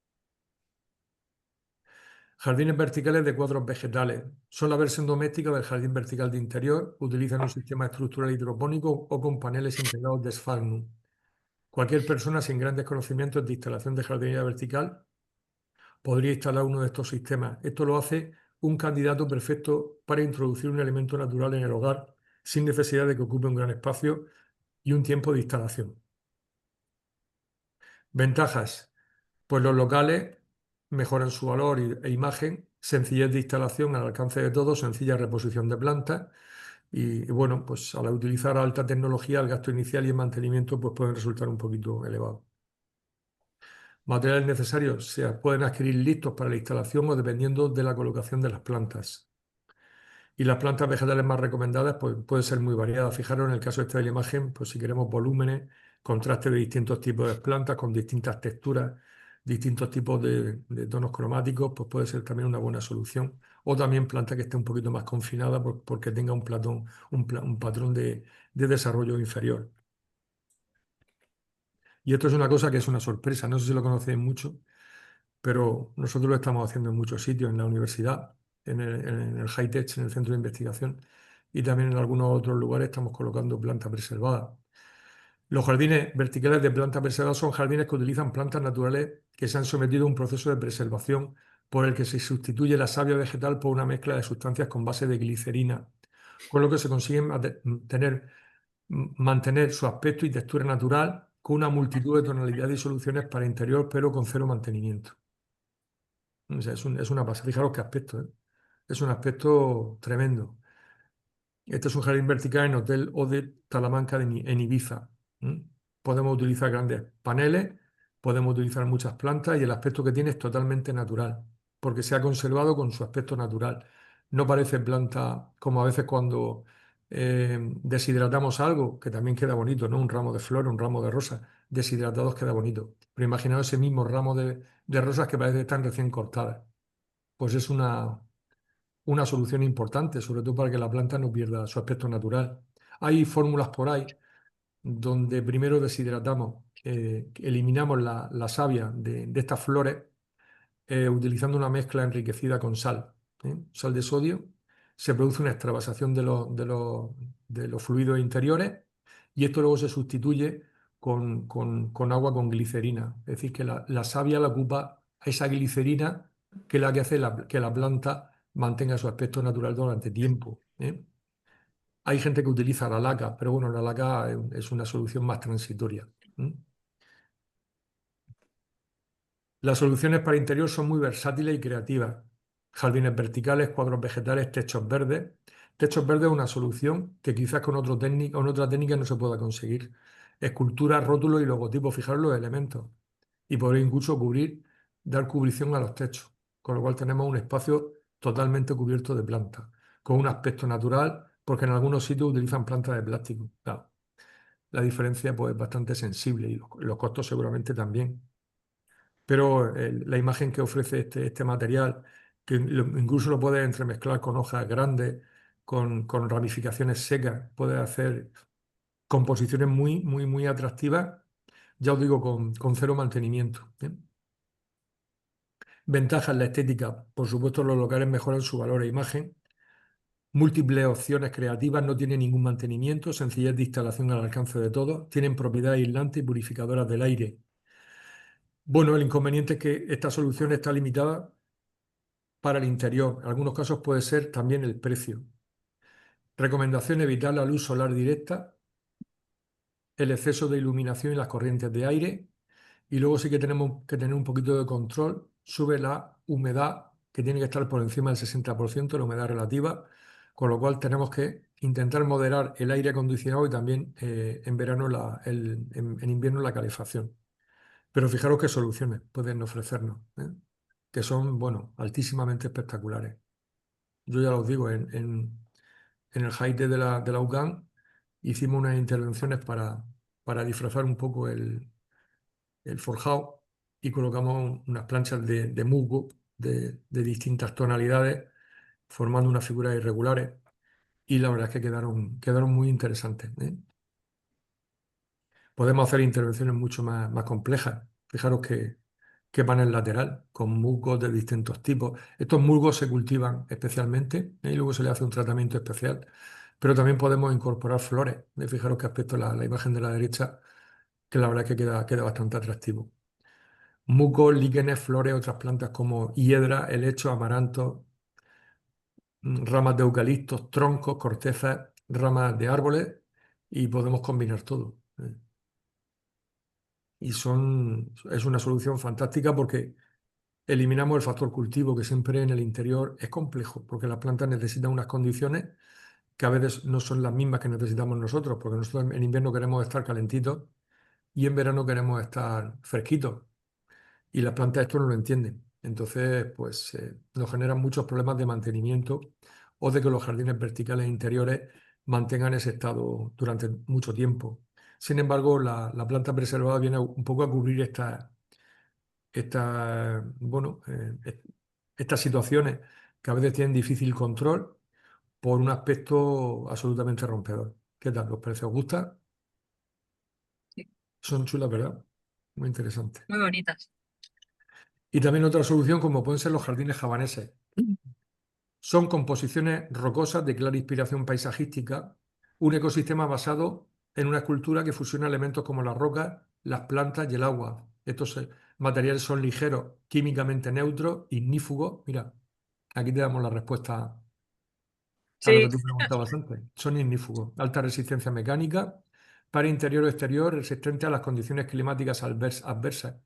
Jardines verticales de cuadros vegetales. Son la versión doméstica del jardín vertical de interior. Utilizan un sistema estructural hidropónico o con paneles integrados de Sphagmum. Cualquier persona sin grandes conocimientos de instalación de jardinería vertical podría instalar uno de estos sistemas. Esto lo hace un candidato perfecto para introducir un elemento natural en el hogar sin necesidad de que ocupe un gran espacio y un tiempo de instalación. Ventajas. Pues los locales mejoran su valor e imagen, sencillez de instalación al alcance de todos, sencilla reposición de plantas y bueno, pues al utilizar alta tecnología el gasto inicial y el mantenimiento pues pueden resultar un poquito elevados. Materiales necesarios se pueden adquirir listos para la instalación o dependiendo de la colocación de las plantas. Y las plantas vegetales más recomendadas pues, pueden ser muy variadas. Fijaros en el caso este de la imagen, pues si queremos volúmenes, contraste de distintos tipos de plantas con distintas texturas, distintos tipos de tonos cromáticos, pues puede ser también una buena solución. O también planta que esté un poquito más confinada porque tenga un patrón de desarrollo inferior. Y esto es una cosa que es una sorpresa, no sé si lo conocéis mucho, pero nosotros lo estamos haciendo en muchos sitios, en la universidad, en el High-Tech, en el centro de investigación, y también en algunos otros lugares estamos colocando plantas preservadas. Los jardines verticales de plantas preservadas son jardines que utilizan plantas naturales que se han sometido a un proceso de preservación por el que se sustituye la savia vegetal por una mezcla de sustancias con base de glicerina, con lo que se consigue mantener su aspecto y textura natural con una multitud de tonalidades y soluciones para interior, pero con cero mantenimiento. O sea, es una pasada. Fijaros qué aspecto, ¿eh? Es un aspecto tremendo. Este es un jardín vertical en Hotel Ode Talamanca en Ibiza. Podemos utilizar grandes paneles, podemos utilizar muchas plantas y el aspecto que tiene es totalmente natural, porque se ha conservado con su aspecto natural. No parece planta como a veces cuando deshidratamos algo, que también queda bonito, ¿no? Un ramo de flores, un ramo de rosas deshidratados queda bonito. Pero imaginaos ese mismo ramo de rosas que parece que están recién cortadas. Pues es una solución importante, sobre todo para que la planta no pierda su aspecto natural. Hay fórmulas por ahí donde primero deshidratamos, eliminamos la savia de estas flores utilizando una mezcla enriquecida con sal, sal de sodio. Se produce una extravasación de los fluidos interiores y esto luego se sustituye con agua con glicerina. Es decir, que la savia la ocupa esa glicerina que es la que hace que la planta mantenga su aspecto natural durante tiempo. Hay gente que utiliza la laca, pero bueno, la laca es una solución más transitoria. Las soluciones para interior son muy versátiles y creativas. Jardines verticales, cuadros vegetales, techos verdes. Techos verdes es una solución que quizás con otra técnica no se pueda conseguir. Escultura, rótulos y logotipos, fijaros los elementos. Y podréis incluso dar cubrición a los techos, con lo cual tenemos un espacio totalmente cubierto de plantas, con un aspecto natural, porque en algunos sitios utilizan plantas de plástico. Claro, la diferencia pues, es bastante sensible y los costos seguramente también. Pero la imagen que ofrece este material, que incluso lo puedes entremezclar con hojas grandes, con ramificaciones secas, puedes hacer composiciones muy, muy, muy atractivas, ya os digo, con cero mantenimiento. Ventajas, la estética. Por supuesto, los locales mejoran su valor e imagen. Múltiples opciones creativas, no tienen ningún mantenimiento, sencillez de instalación al alcance de todos, tienen propiedades aislantes y purificadoras del aire. Bueno, el inconveniente es que esta solución está limitada para el interior. En algunos casos puede ser también el precio. Recomendación: evitar la luz solar directa, el exceso de iluminación y las corrientes de aire. Y luego sí que tenemos que tener un poquito de control sobre la humedad, que tiene que estar por encima del 60%, la humedad relativa, con lo cual tenemos que intentar moderar el aire acondicionado y también en verano, en invierno, la calefacción. Pero fijaros qué soluciones pueden ofrecernos, que son, bueno, altísimamente espectaculares. Yo ya os digo, en en el Jaite de la UCAM, hicimos unas intervenciones para disfrazar un poco el forjado y colocamos unas planchas de musgo de distintas tonalidades, formando unas figuras irregulares. Y la verdad es que quedaron muy interesantes, ¿eh? Podemos hacer intervenciones mucho más complejas. Fijaros que panel lateral, con musgos de distintos tipos. Estos musgos se cultivan especialmente, ¿eh? Y luego se le hace un tratamiento especial. Pero también podemos incorporar flores. Fijaros qué aspecto la imagen de la derecha, que la verdad es que queda bastante atractivo. Musgos, líquenes, flores, otras plantas como hiedra, helecho, amaranto, ramas de eucaliptos, troncos, cortezas, ramas de árboles, y podemos combinar todo, ¿eh? Y es una solución fantástica porque eliminamos el factor cultivo, que siempre en el interior es complejo, porque las plantas necesitan unas condiciones que a veces no son las mismas que necesitamos nosotros, porque nosotros en invierno queremos estar calentitos y en verano queremos estar fresquitos. Y las plantas esto no lo entienden. Entonces, pues nos generan muchos problemas de mantenimiento o de que los jardines verticales interiores mantengan ese estado durante mucho tiempo. Sin embargo, la planta preservada viene un poco a cubrir bueno, estas situaciones que a veces tienen difícil control por un aspecto absolutamente rompedor. ¿Qué tal? ¿Los precios os gustan? Sí. Son chulas, ¿verdad? Muy interesantes. Muy bonitas. Y también otra solución, como pueden ser los jardines javaneses. Son composiciones rocosas de clara inspiración paisajística, un ecosistema basado en una escultura que fusiona elementos como las rocas, las plantas y el agua. Estos materiales son ligeros, químicamente neutros, ignífugos. Mira, aquí te damos la respuesta a lo Sí, que tú preguntabas antes. Son ignífugos, alta resistencia mecánica, para interior o exterior, resistente a las condiciones climáticas adversas.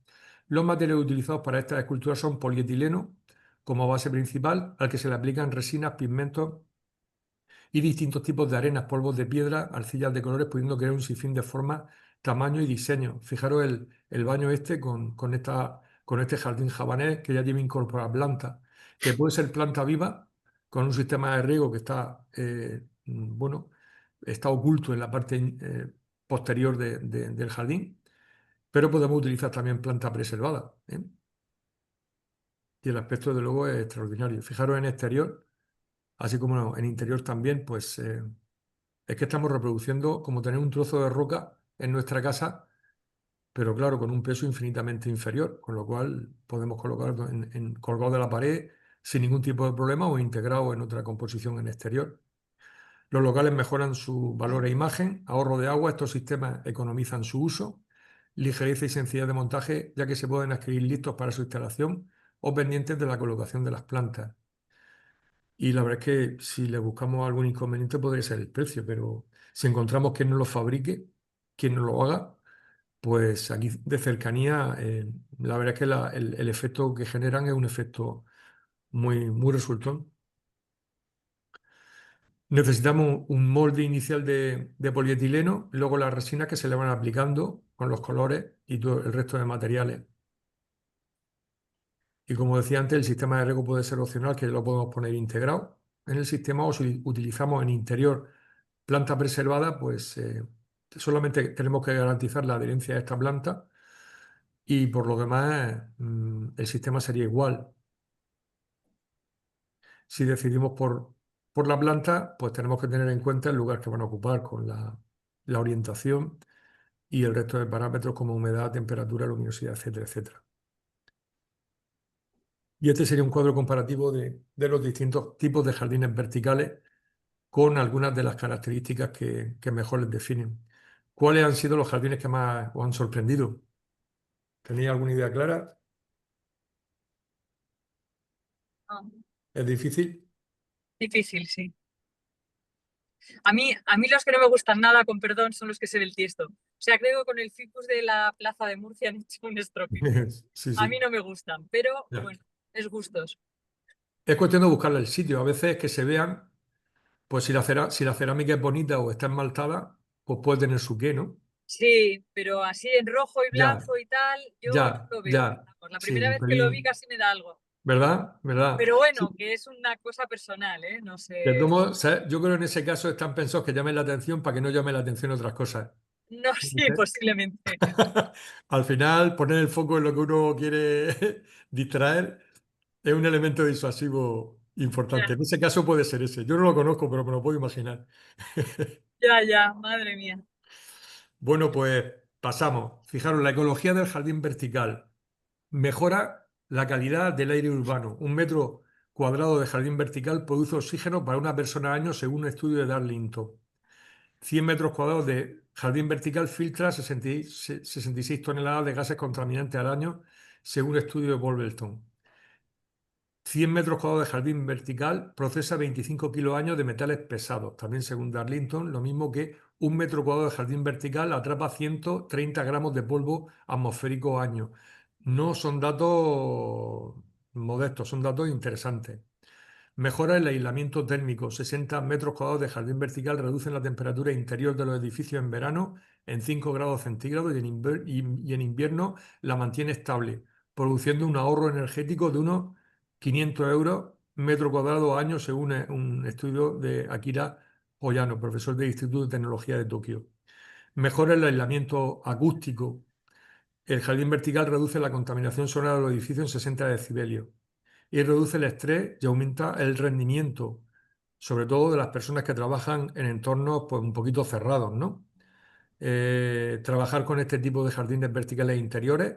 Los materiales utilizados para estas esculturas son polietileno como base principal, al que se le aplican resinas, pigmentos y distintos tipos de arenas, polvos de piedra, arcillas de colores, pudiendo crear un sinfín de formas, tamaño y diseño. Fijaros el baño este con este jardín javanés que ya lleva incorporada planta, que puede ser planta viva con un sistema de riego que bueno, está oculto en la parte posterior del jardín, pero podemos utilizar también planta preservada, ¿eh? Y el aspecto, de luego, es extraordinario. Fijaros en exterior, así como en interior también, pues es que estamos reproduciendo como tener un trozo de roca en nuestra casa, pero claro, con un peso infinitamente inferior, con lo cual podemos colocarlo colgado de la pared sin ningún tipo de problema o integrado en otra composición en exterior. Los locales mejoran su valor e imagen, ahorro de agua, estos sistemas economizan su uso, ligereza y sencillez de montaje, ya que se pueden adquirir listos para su instalación o pendientes de la colocación de las plantas. Y la verdad es que si le buscamos algún inconveniente podría ser el precio, pero si encontramos quien nos lo fabrique, quien nos lo haga, pues aquí de cercanía, la verdad es que el efecto que generan es un efecto muy resultón. Necesitamos un molde inicial de polietileno, luego las resinas que se le van aplicando con los colores y todo el resto de materiales. Y como decía antes, el sistema de riego puede ser opcional, que lo podemos poner integrado en el sistema, o si utilizamos en interior planta preservada, pues solamente tenemos que garantizar la adherencia a esta planta y por lo demás el sistema sería igual. Si decidimos por la planta, pues tenemos que tener en cuenta el lugar que van a ocupar con la orientación y el resto de parámetros como humedad, temperatura, luminosidad, etcétera, etcétera. Y este sería un cuadro comparativo de los distintos tipos de jardines verticales con algunas de las características que mejor les definen. ¿Cuáles han sido los jardines que más os han sorprendido? ¿Tenéis alguna idea clara? no, ¿Es difícil? difícil, sí. A mí los que no me gustan nada, con perdón, son los que se ve el tiesto. O sea, creo que con el ficus de la Plaza de Murcia han hecho un estropito. Sí, A sí. mí no me gustan, pero Ya. bueno, es gustos. Es cuestión de buscarle el sitio. A veces que se vean, pues si la cerámica es bonita o está esmaltada, pues puede tener su qué, ¿no? Sí, pero así en rojo y Ya, blanco y tal, yo no ya, lo veo. ya. Vamos, la Sí, primera un vez que lo vi pelín. casi me da algo. ¿Verdad? ¿Verdad? Pero Sí. bueno, que es una cosa personal, ¿eh? No De todos sé. modos, ¿sabes? Yo creo que en ese caso están pensados que llamen la atención para que no llame la atención otras cosas. No, sí, posiblemente. Al final, poner el foco en lo que uno quiere distraer es un elemento disuasivo Ya, importante. En ese caso puede ser ese. Yo no lo conozco, pero me lo puedo imaginar. ya, madre mía. Bueno, pues pasamos. Fijaros, la ecología del jardín vertical mejora la calidad del aire urbano. 1 metro cuadrado de jardín vertical produce oxígeno para una persona al año, según un estudio de Darlington. 100 metros cuadrados de jardín vertical filtra 66 toneladas de gases contaminantes al año, según un estudio de Wolverton. 100 metros cuadrados de jardín vertical procesa 25 kilos años de metales pesados, también según Darlington, lo mismo que 1 metro cuadrado de jardín vertical atrapa 130 gramos de polvo atmosférico año. No son datos modestos, son datos interesantes. Mejora el aislamiento térmico. 60 metros cuadrados de jardín vertical reducen la temperatura interior de los edificios en verano en 5 grados centígrados y en invierno la mantiene estable, produciendo un ahorro energético de unos 500 euros metro cuadrado año, según un estudio de Akira Oyano, profesor del Instituto de Tecnología de Tokio. Mejora el aislamiento acústico. El jardín vertical reduce la contaminación sonora de los edificios en 60 decibelios y reduce el estrés y aumenta el rendimiento, sobre todo de las personas que trabajan en entornos pues, un poquito cerrados, ¿no? Trabajar con este tipo de jardines verticales interiores,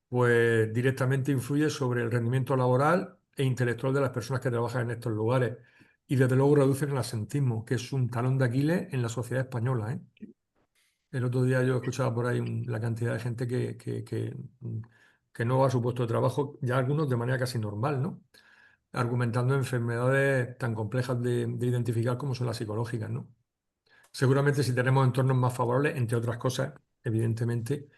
pues directamente influye sobre el rendimiento laboral e intelectual de las personas que trabajan en estos lugares. Y desde luego reducen el asentismo, que es un talón de Aquiles en la sociedad española, ¿eh? El otro día yo escuchaba por ahí la cantidad de gente que no va a su puesto de trabajo, ya algunos de manera casi normal, ¿no? Argumentando enfermedades tan complejas de identificar como son las psicológicas, ¿no? Seguramente si tenemos entornos más favorables, entre otras cosas, evidentemente,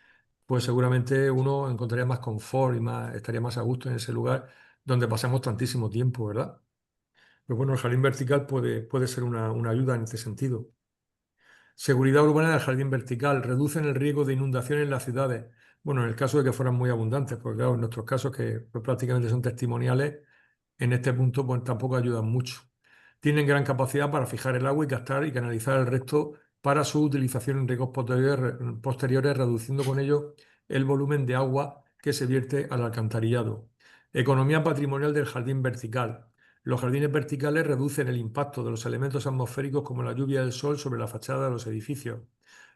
pues seguramente uno encontraría más confort y estaría más a gusto en ese lugar donde pasamos tantísimo tiempo, ¿verdad? Pero bueno, el jardín vertical puede ser una ayuda en este sentido. Seguridad urbana del jardín vertical. Reducen el riesgo de inundaciones en las ciudades. Bueno, en el caso de que fueran muy abundantes, porque claro, en nuestros casos, que pues, prácticamente son testimoniales, en este punto pues, tampoco ayudan mucho. Tienen gran capacidad para fijar el agua y captar y canalizar el resto para su utilización en riegos posteriores, reduciendo con ello el volumen de agua que se vierte al alcantarillado. Economía patrimonial del jardín vertical. Los jardines verticales reducen el impacto de los elementos atmosféricos como la lluvia del sol sobre la fachada de los edificios.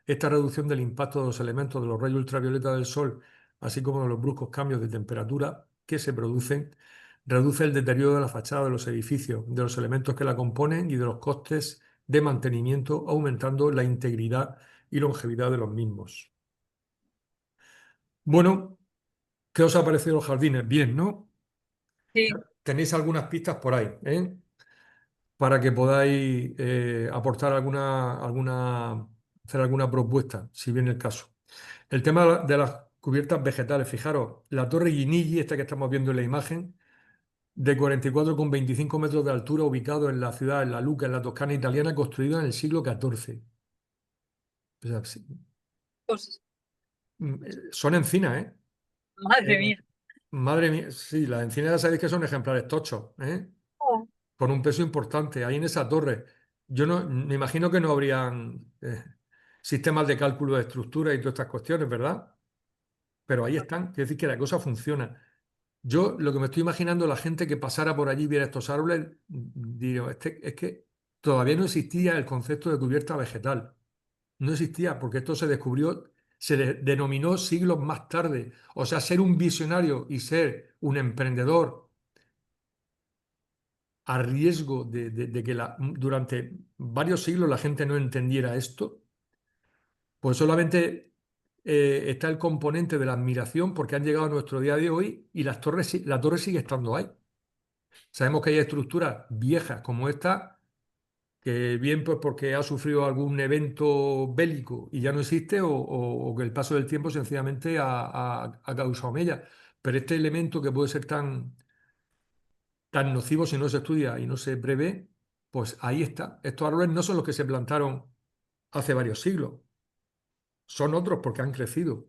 Esta reducción del impacto de los elementos de los rayos ultravioleta del sol, así como de los bruscos cambios de temperatura que se producen, reduce el deterioro de la fachada de los edificios, de los elementos que la componen y de los costes de mantenimiento, aumentando la integridad y longevidad de los mismos. Bueno, ¿qué os ha parecido los jardines? Bien, ¿no? Sí, Tenéis algunas pistas por ahí, ¿eh? Para que podáis aportar hacer alguna propuesta, si viene el caso. El tema de las cubiertas vegetales, fijaros, la Torre Guinigi, esta que estamos viendo en la imagen, de 44,25 metros de altura, ubicado en la ciudad, en la Luca, en la Toscana italiana, construida en el siglo XIV. O sea, sí, pues, son encinas, ¿eh? madre Eh, mía. Madre mía, sí, las encinas ya sabéis que son ejemplares tochos, ¿eh? Oh, Con un peso importante. Ahí en esa torre, yo no me imagino que no habrían sistemas de cálculo de estructura y todas estas cuestiones, ¿verdad? Pero ahí están, quiere decir que la cosa funciona. Yo lo que me estoy imaginando, la gente que pasara por allí y viera estos árboles, digo, es que todavía no existía el concepto de cubierta vegetal. No existía, porque esto se descubrió, denominó siglos más tarde. O sea, ser un visionario y ser un emprendedor a riesgo de que durante varios siglos la gente no entendiera esto, pues solamente está el componente de la admiración porque han llegado a nuestro día de hoy y la torre sigue estando ahí. Sabemos que hay estructuras viejas como esta, que bien pues porque ha sufrido algún evento bélico y ya no existe, o que el paso del tiempo sencillamente ha causado mella. Pero este elemento que puede ser tan nocivo si no se estudia y no se prevé, pues ahí está. Estos árboles no son los que se plantaron hace varios siglos, son otros porque han crecido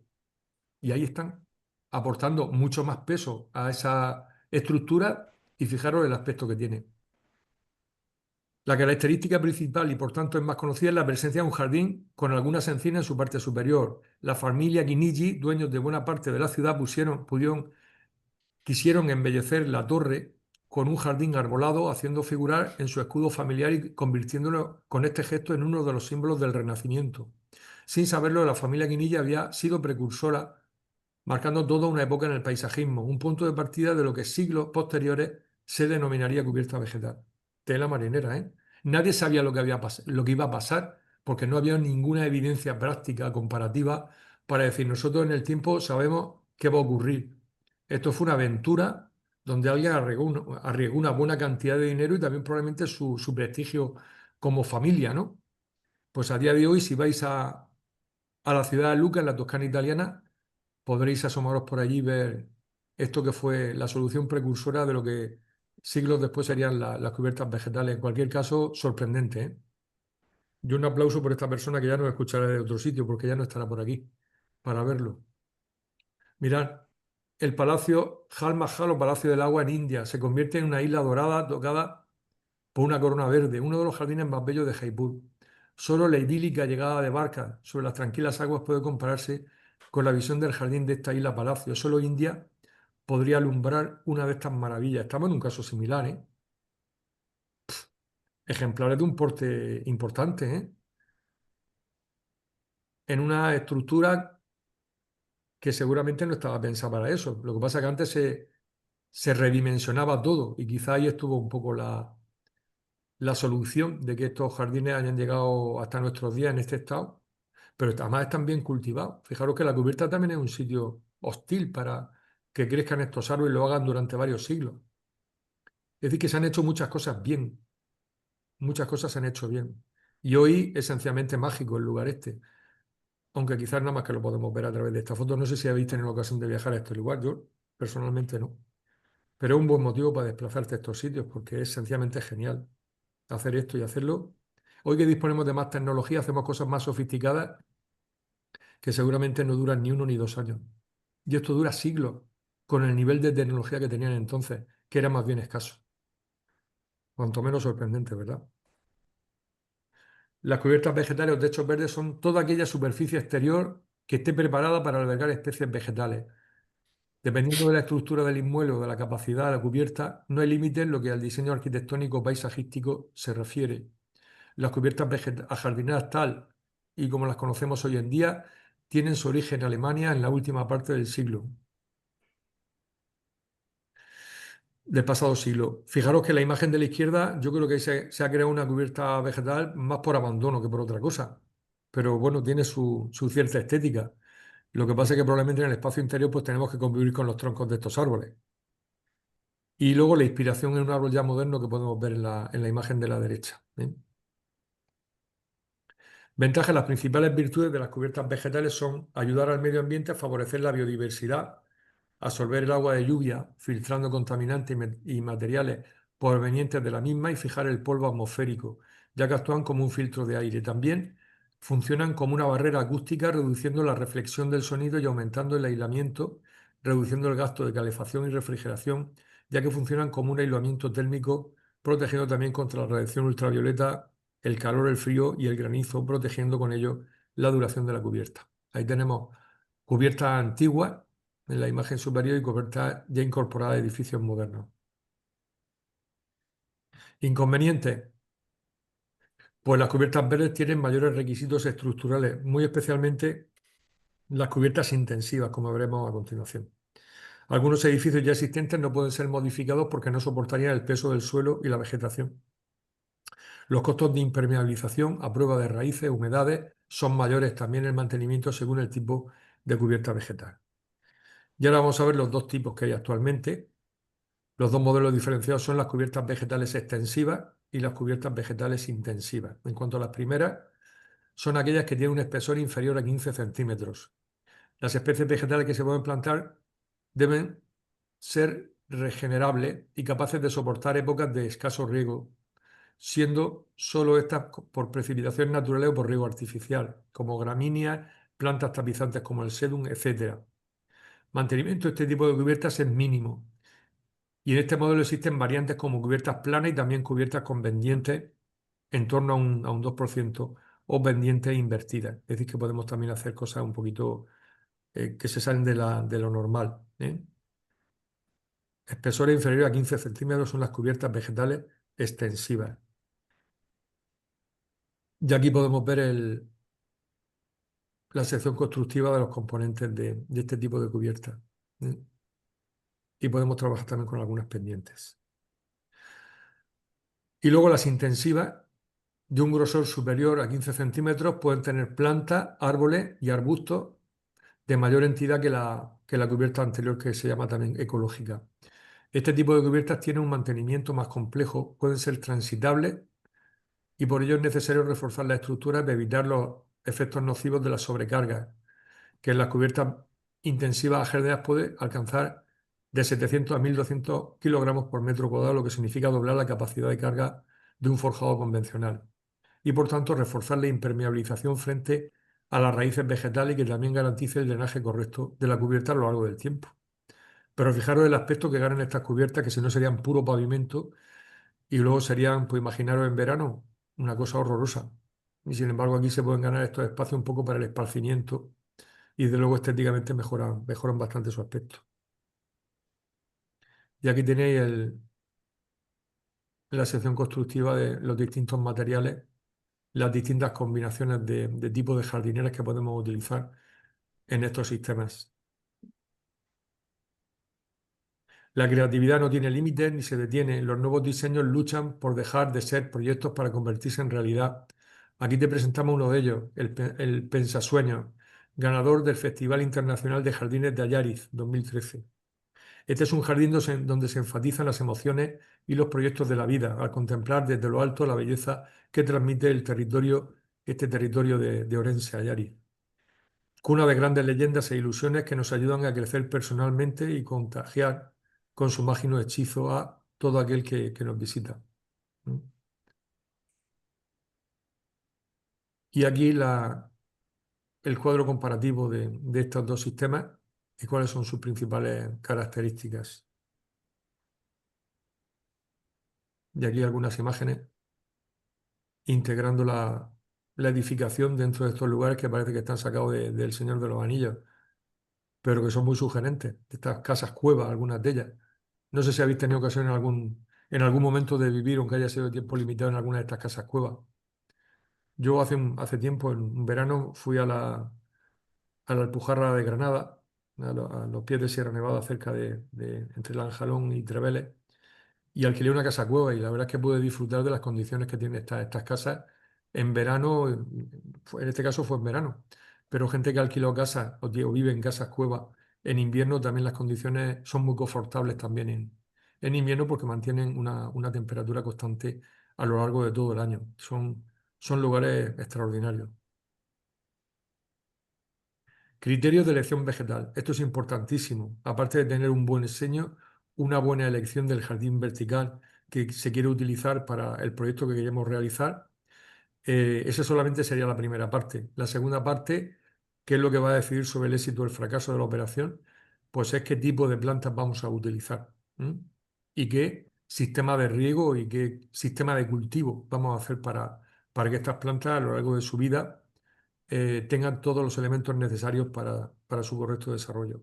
y ahí están, aportando mucho más peso a esa estructura y fijaros el aspecto que tiene. La característica principal y por tanto es más conocida es la presencia de un jardín con algunas encinas en su parte superior. La familia Guinigi, dueños de buena parte de la ciudad, quisieron embellecer la torre con un jardín arbolado, haciendo figurar en su escudo familiar y convirtiéndolo con este gesto en uno de los símbolos del Renacimiento. Sin saberlo, la familia Guinigi había sido precursora, marcando toda una época en el paisajismo, un punto de partida de lo que siglos posteriores se denominaría cubierta vegetal. Tela marinera, ¿eh? Nadie sabía lo que iba a pasar, porque no había ninguna evidencia práctica comparativa para decir, nosotros en el tiempo sabemos qué va a ocurrir. Esto fue una aventura donde alguien arriesgó una buena cantidad de dinero y también probablemente su prestigio como familia, ¿no? Pues a día de hoy, si vais a la ciudad de Lucca, en la Toscana italiana, podréis asomaros por allí y ver esto que fue la solución precursora de lo que siglos después serían las cubiertas vegetales. En cualquier caso, sorprendente, ¿eh? Yo un aplauso por esta persona que ya nos escuchará de otro sitio, porque ya no estará por aquí para verlo. Mirad, el Palacio Jal Mahal o Palacio del Agua en India se convierte en una isla dorada tocada por una corona verde, uno de los jardines más bellos de Jaipur. Solo la idílica llegada de barcas sobre las tranquilas aguas puede compararse con la visión del jardín de esta isla Palacio. Solo India podría alumbrar una de estas maravillas. Estamos en un caso similar, ¿eh? Ejemplares de un porte importante, ¿eh? En una estructura que seguramente no estaba pensada para eso. Lo que pasa es que antes se redimensionaba todo y quizá ahí estuvo un poco la solución de que estos jardines hayan llegado hasta nuestros días en este estado, pero además están bien cultivados. Fijaros que la cubierta también es un sitio hostil para que crezcan estos árboles y lo hagan durante varios siglos. Es decir, que se han hecho muchas cosas bien, muchas cosas se han hecho bien. Y hoy, esencialmente mágico el lugar este, aunque quizás nada más que lo podemos ver a través de esta foto. No sé si habéis tenido la ocasión de viajar a este lugar, yo personalmente no. Pero es un buen motivo para desplazarte a estos sitios, porque es sencillamente genial hacer esto y hacerlo. Hoy que disponemos de más tecnología, hacemos cosas más sofisticadas que seguramente no duran ni 1 ni 2 años. Y esto dura siglos, con el nivel de tecnología que tenían entonces, que era más bien escaso. Cuanto menos sorprendente, ¿verdad? Las cubiertas vegetales o techos verdes son toda aquella superficie exterior que esté preparada para albergar especies vegetales. Dependiendo de la estructura del inmueble o de la capacidad de la cubierta, no hay límite en lo que al diseño arquitectónico paisajístico se refiere. Las cubiertas ajardinadas tal y como las conocemos hoy en día tienen su origen en Alemania en la última parte del pasado siglo. Fijaros que en la imagen de la izquierda yo creo que se ha creado una cubierta vegetal más por abandono que por otra cosa. Pero bueno, tiene su cierta estética. Lo que pasa es que probablemente en el espacio interior pues tenemos que convivir con los troncos de estos árboles. Y luego la inspiración en un árbol ya moderno que podemos ver en la imagen de la derecha, ¿eh? Ventajas: las principales virtudes de las cubiertas vegetales son ayudar al medio ambiente a favorecer la biodiversidad, absorber el agua de lluvia, filtrando contaminantes y materiales provenientes de la misma y fijar el polvo atmosférico, ya que actúan como un filtro de aire. También funcionan como una barrera acústica, reduciendo la reflexión del sonido y aumentando el aislamiento, reduciendo el gasto de calefacción y refrigeración, ya que funcionan como un aislamiento térmico, protegiendo también contra la radiación ultravioleta, el calor, el frío y el granizo, protegiendo con ello la duración de la cubierta. Ahí tenemos cubiertas antiguas en la imagen superior y cubiertas ya incorporadas a edificios modernos. Inconvenientes: pues las cubiertas verdes tienen mayores requisitos estructurales, muy especialmente las cubiertas intensivas, como veremos a continuación. Algunos edificios ya existentes no pueden ser modificados porque no soportarían el peso del suelo y la vegetación. Los costos de impermeabilización a prueba de raíces, humedades, son mayores también en el mantenimiento según el tipo de cubierta vegetal. Y ahora vamos a ver los dos tipos que hay actualmente. Los dos modelos diferenciados son las cubiertas vegetales extensivas y las cubiertas vegetales intensivas. En cuanto a las primeras, son aquellas que tienen un espesor inferior a 15 centímetros. Las especies vegetales que se pueden plantar deben ser regenerables y capaces de soportar épocas de escaso riego, siendo solo estas por precipitaciones naturales o por riego artificial, como gramíneas, plantas tapizantes como el sedum, etc. Mantenimiento de este tipo de cubiertas es mínimo Y en este modelo existen variantes como cubiertas planas y también cubiertas con pendientes en torno a un 2% o pendientes invertidas. Es decir, que podemos también hacer cosas un poquito que se salen de lo normal. Espesores inferiores a 15 centímetros son las cubiertas vegetales extensivas. Y aquí podemos ver la sección constructiva de los componentes de este tipo de cubierta. Y podemos trabajar también con algunas pendientes. Y luego las intensivas, de un grosor superior a 15 centímetros, pueden tener plantas, árboles y arbustos de mayor entidad que la cubierta anterior, que se llama también ecológica. Este tipo de cubiertas tienen un mantenimiento más complejo, pueden ser transitables y por ello es necesario reforzar la estructura para evitar los efectos nocivos de la sobrecarga, que en las cubiertas intensivas ajardinadas puede alcanzar de 700 a 1.200 kilogramos por metro cuadrado, lo que significa doblar la capacidad de carga de un forjado convencional. Y por tanto reforzar la impermeabilización frente a las raíces vegetales y que también garantice el drenaje correcto de la cubierta a lo largo del tiempo. Pero fijaros el aspecto que ganan estas cubiertas, que si no serían puro pavimento y luego serían, pues imaginaros en verano, una cosa horrorosa. Y sin embargo aquí se pueden ganar estos espacios un poco para el esparcimiento y de luego estéticamente mejoran bastante su aspecto. Y aquí tenéis la sección constructiva de los distintos materiales, las distintas combinaciones de tipos de jardineras que podemos utilizar en estos sistemas. La creatividad no tiene límites ni se detiene. Los nuevos diseños luchan por dejar de ser proyectos para convertirse en realidad. Aquí te presentamos uno de ellos, el Pensasueños, ganador del Festival Internacional de Jardines de Allariz 2013. Este es un jardín donde se enfatizan las emociones y los proyectos de la vida, al contemplar desde lo alto la belleza que transmite este territorio de Orense, Allariz. Cuna de grandes leyendas e ilusiones que nos ayudan a crecer personalmente y contagiar con su mágico hechizo a todo aquel que nos visita. Y aquí el cuadro comparativo de estos dos sistemas y cuáles son sus principales características. Y aquí algunas imágenes integrando la edificación dentro de estos lugares que parece que están sacados del Señor de los Anillos, pero que son muy sugerentes, de estas casas cuevas, algunas de ellas. No sé si habéis tenido ocasión en algún momento de vivir, aunque haya sido de tiempo limitado, en alguna de estas casas cuevas. Yo hace tiempo, en un verano, fui a la Alpujarra de Granada, a los pies de Sierra Nevada, cerca entre Lanjalón y Treveles, y alquilé una casa cueva y la verdad es que pude disfrutar de las condiciones que tienen estas casas en verano, en este caso fue en verano, pero gente que alquiló casas o vive en casas cuevas en invierno también las condiciones son muy confortables también en invierno porque mantienen una temperatura constante a lo largo de todo el año. Son lugares extraordinarios. Criterios de elección vegetal. Esto es importantísimo. Aparte de tener un buen diseño, una buena elección del jardín vertical que se quiere utilizar para el proyecto que queremos realizar. Esa solamente sería la primera parte. La segunda parte, ¿qué es lo que va a decidir sobre el éxito o el fracaso de la operación? Pues es qué tipo de plantas vamos a utilizar. Y qué sistema de riego y qué sistema de cultivo vamos a hacer para que estas plantas a lo largo de su vida tengan todos los elementos necesarios para su correcto desarrollo.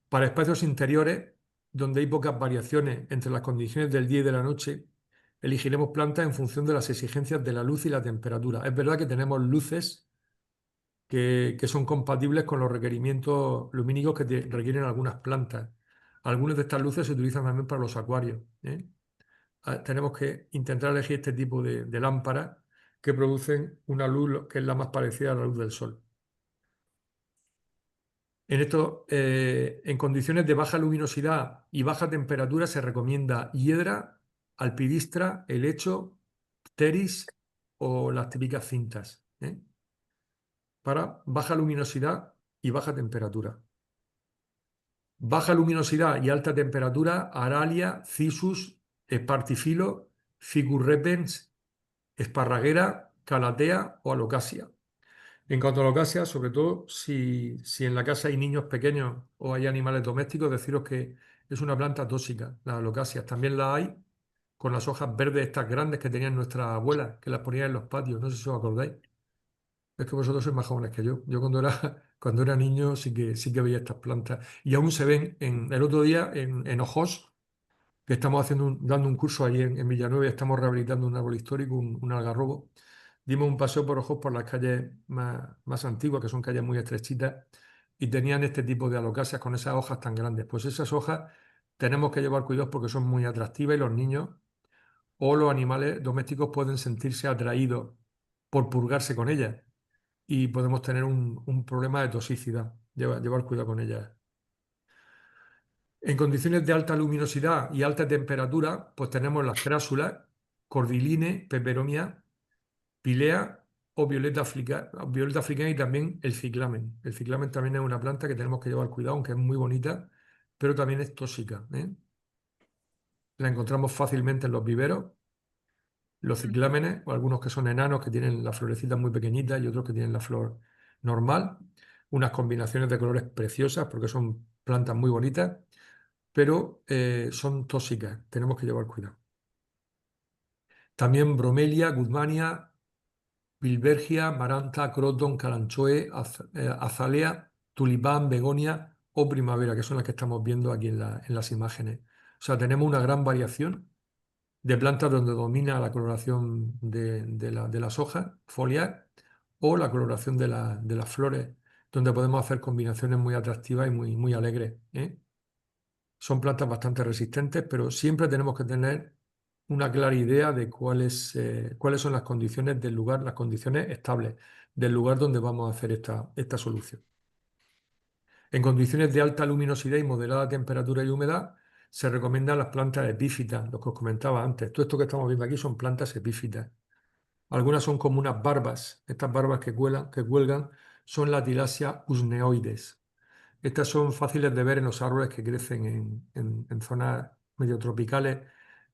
Para espacios interiores, donde hay pocas variaciones entre las condiciones del día y de la noche, elegiremos plantas en función de las exigencias de la luz y la temperatura. Es verdad que tenemos luces que son compatibles con los requerimientos lumínicos que requieren algunas plantas. Algunas de estas luces se utilizan también para los acuarios. Tenemos que intentar elegir este tipo de lámparas que producen una luz que es la más parecida a la luz del sol. En condiciones de baja luminosidad y baja temperatura se recomienda hiedra, alpidistra, helecho, pteris o las típicas cintas, para baja luminosidad y baja temperatura. Baja luminosidad y alta temperatura, aralia, cissus, espartifilo, ficus repens, esparraguera, calatea o alocasia. En cuanto a alocasia, sobre todo si en la casa hay niños pequeños o hay animales domésticos, deciros que Es una planta tóxica, las alocasias. También la hay con las hojas verdes estas grandes que tenían nuestras abuelas, que las ponían en los patios. No sé si os acordáis. Es que vosotros sois más jóvenes que yo. Yo cuando era niño sí que veía estas plantas. Y aún se ven el otro día en Ojos, que estamos dando un curso allí en Villanueva y estamos rehabilitando un árbol histórico, un algarrobo. Dimos un paseo por Ojos por las calles más antiguas, que son calles muy estrechitas, y tenían este tipo de alocasias con esas hojas tan grandes. Pues esas hojas tenemos que llevar cuidado porque son muy atractivas y los niños o los animales domésticos pueden sentirse atraídos por purgarse con ellas y podemos tener un problema de toxicidad. Llevar cuidado con ellas. En condiciones de alta luminosidad y alta temperatura, pues tenemos las trásulas, cordiline, peperomia, pilea o violeta africana y también el ciclamen. El ciclamen también es una planta que tenemos que llevar cuidado, aunque es muy bonita, pero también es tóxica, ¿eh? La encontramos fácilmente en los viveros. Los ciclámenes, o algunos que son enanos, que tienen las florecitas muy pequeñitas y otros que tienen la flor normal. Unas combinaciones de colores preciosas porque son plantas muy bonitas, pero son tóxicas. Tenemos que llevar cuidado. También bromelia, guzmania, Bilbergia, Maranta, Croton, Kalanchoe, Azalea, Tulipán, Begonia o Primavera, que son las que estamos viendo aquí en las imágenes. O sea, tenemos una gran variación de plantas donde domina la coloración de las hojas foliares o la coloración de las flores, donde podemos hacer combinaciones muy atractivas y muy alegres, ¿eh? Son plantas bastante resistentes, pero siempre tenemos que tener una clara idea de cuáles son las condiciones del lugar, las condiciones estables del lugar donde vamos a hacer esta solución. En condiciones de alta luminosidad y moderada temperatura y humedad, se recomiendan las plantas epífitas, lo que os comentaba antes. Todo esto que estamos viendo aquí son plantas epífitas. Algunas son como unas barbas. Estas barbas que cuelgan son la Tilasia usneoides. Estas son fáciles de ver en los árboles que crecen en zonas medio tropicales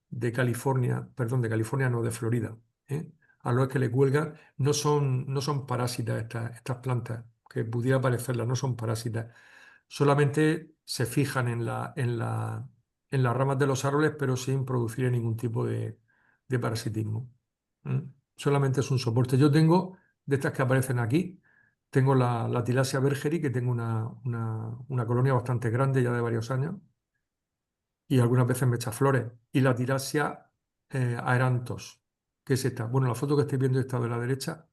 de California, perdón, de California no, de Florida, ¿eh? Árboles que le cuelgan no son parásitas estas plantas, que pudiera parecerlas, no son parásitas. Solamente se fijan en las ramas de los árboles, pero sin producir ningún tipo de parasitismo. Solamente es un soporte. Yo tengo, de estas que aparecen aquí, tengo la Tilasia bergeri, que tengo una colonia bastante grande ya de varios años, y algunas veces me echa flores. Y la Tilasia aeranthos, que es esta. Bueno, la foto que estáis viendo esta de la derecha,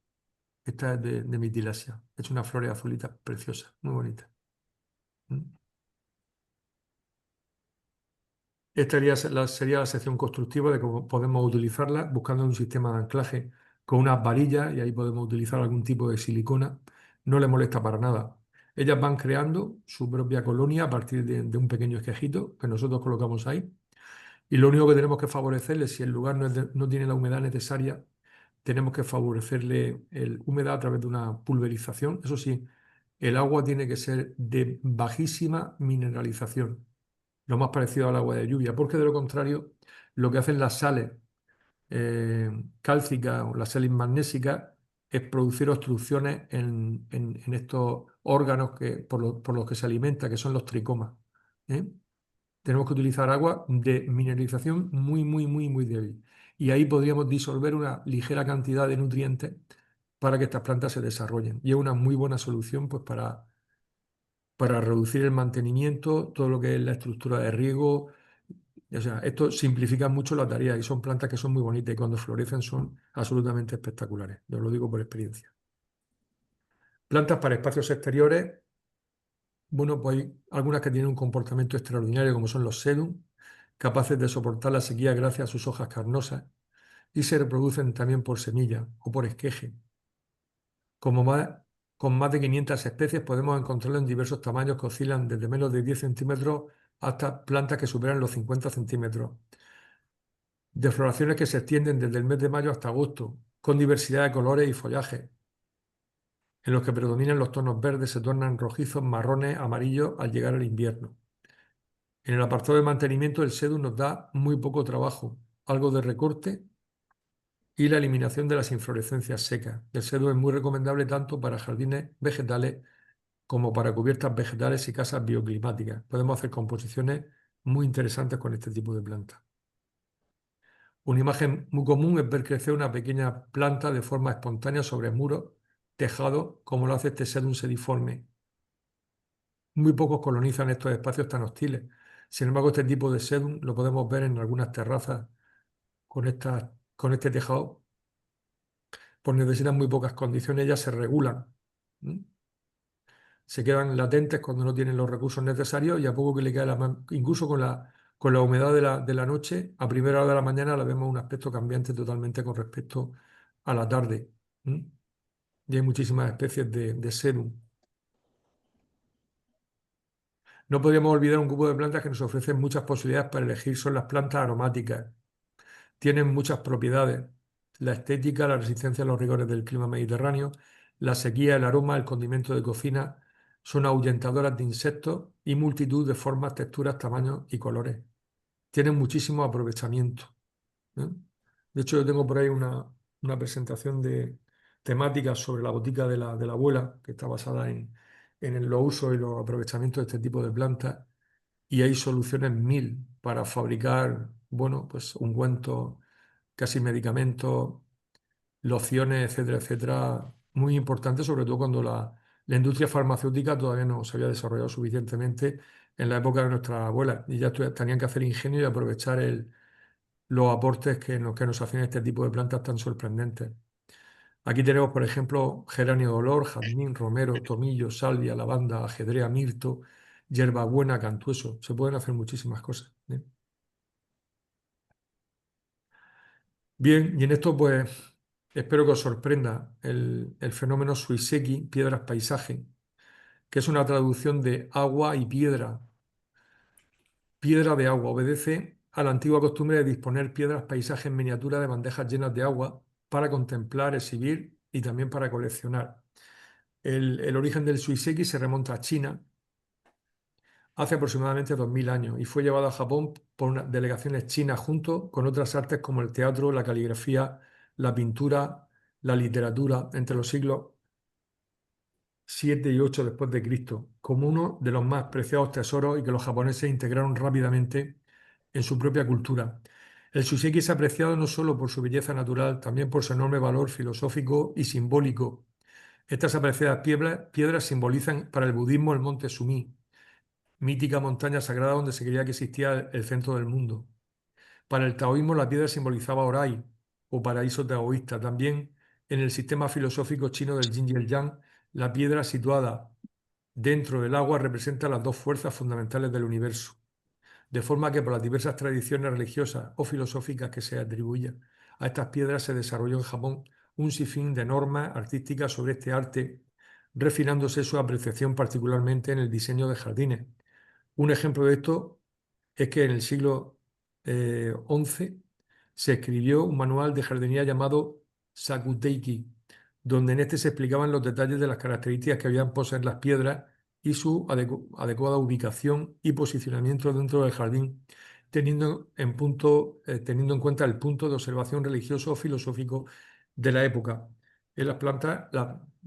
esta es de mi Tilasia. Es una flores azulitas preciosa, muy bonita. Esta sería la sección constructiva de cómo podemos utilizarla buscando un sistema de anclaje con unas varillas y ahí podemos utilizar algún tipo de silicona. No le molesta para nada. Ellas van creando su propia colonia a partir de un pequeño esquejito que nosotros colocamos ahí. Y lo único que tenemos que favorecerle, si el lugar no tiene la humedad necesaria, tenemos que favorecerle humedad a través de una pulverización. Eso sí, el agua tiene que ser de bajísima mineralización, lo más parecido al agua de lluvia, porque de lo contrario, lo que hacen las sales cálcicas o las sales magnésicas es producir obstrucciones en estos órganos por los que se alimenta, que son los tricomas, ¿eh? Tenemos que utilizar agua de mineralización muy débil. Y ahí podríamos disolver una ligera cantidad de nutrientes para que estas plantas se desarrollen. Y es una muy buena solución pues, para reducir el mantenimiento, todo lo que es la estructura de riego. O sea, esto simplifica mucho la tarea y son plantas que son muy bonitas y cuando florecen son absolutamente espectaculares. Yo lo digo por experiencia. Plantas para espacios exteriores. Bueno, pues hay algunas que tienen un comportamiento extraordinario, como son los sedum, capaces de soportar la sequía gracias a sus hojas carnosas y se reproducen también por semilla o por esqueje. Con más de 500 especies podemos encontrarlo en diversos tamaños que oscilan desde menos de 10 centímetros hasta plantas que superan los 50 centímetros. De floraciones que se extienden desde el mes de mayo hasta agosto, con diversidad de colores y follaje, en los que predominan los tonos verdes, se tornan rojizos, marrones, amarillos al llegar al invierno. En el apartado de mantenimiento, el sedum nos da muy poco trabajo, algo de recorte y la eliminación de las inflorescencias secas. El sedum es muy recomendable tanto para jardines vegetales como para cubiertas vegetales y casas bioclimáticas. Podemos hacer composiciones muy interesantes con este tipo de plantas. Una imagen muy común es ver crecer una pequeña planta de forma espontánea sobre muros, tejados, como lo hace este sedum sediforme. Muy pocos colonizan estos espacios tan hostiles. Sin embargo, este tipo de sedum lo podemos ver en algunas terrazas con este tejado. Por necesitan muy pocas condiciones, ellas se regulan. Se quedan latentes cuando no tienen los recursos necesarios y a poco que le cae incluso con la humedad de la noche, a primera hora de la mañana la vemos un aspecto cambiante totalmente con respecto a la tarde. Y hay muchísimas especies de sedum. No podríamos olvidar un grupo de plantas que nos ofrecen muchas posibilidades para elegir, son las plantas aromáticas. Tienen muchas propiedades: la estética, la resistencia a los rigores del clima mediterráneo, la sequía, el aroma, el condimento de cocina, son ahuyentadoras de insectos y multitud de formas, texturas, tamaños y colores. Tienen muchísimo aprovechamiento. De hecho, yo tengo por ahí una presentación de temáticas sobre la botica de la abuela, que está basada en los usos y los aprovechamientos de este tipo de plantas. Y hay soluciones mil para fabricar, bueno, pues ungüentos, casi medicamentos, lociones, etcétera, etcétera, muy importantes, sobre todo cuando la industria farmacéutica todavía no se había desarrollado suficientemente en la época de nuestras abuelas y ya tenían que hacer ingenio y aprovechar los aportes que nos hacían este tipo de plantas tan sorprendentes. Aquí tenemos, por ejemplo, geranio de olor, jazmín, romero, tomillo, salvia, lavanda, ajedrea, mirto, hierbabuena, cantueso. Se pueden hacer muchísimas cosas. Bien, y en esto pues espero que os sorprenda el fenómeno Suiseki, piedras paisaje, que es una traducción de agua y piedra. Piedra de agua obedece a la antigua costumbre de disponer piedras paisaje en miniatura de bandejas llenas de agua para contemplar, exhibir y también para coleccionar. El origen del Suiseki se remonta a China hace aproximadamente 2000 años y fue llevado a Japón por unas delegaciones chinas junto con otras artes como el teatro, la caligrafía, la pintura, la literatura entre los siglos 7 y 8 después de Cristo, como uno de los más preciados tesoros y que los japoneses integraron rápidamente en su propia cultura. El Suiseki es apreciado no solo por su belleza natural, también por su enorme valor filosófico y simbólico. Estas apreciadas piedras simbolizan para el budismo el monte Sumi, mítica montaña sagrada donde se creía que existía el centro del mundo. Para el taoísmo la piedra simbolizaba Orai, o paraíso taoísta. También en el sistema filosófico chino del Yin y el Yang, la piedra situada dentro del agua representa las dos fuerzas fundamentales del universo, de forma que por las diversas tradiciones religiosas o filosóficas que se atribuyen a estas piedras se desarrolló en Japón un sinfín de normas artísticas sobre este arte, refinándose su apreciación particularmente en el diseño de jardines. Un ejemplo de esto es que en el siglo XI se escribió un manual de jardinería llamado Sakuteiki, donde en este se explicaban los detalles de las características que habían poseer las piedras y su adecuada ubicación y posicionamiento dentro del jardín, teniendo en cuenta el punto de observación religioso o filosófico de la época. En las plantas,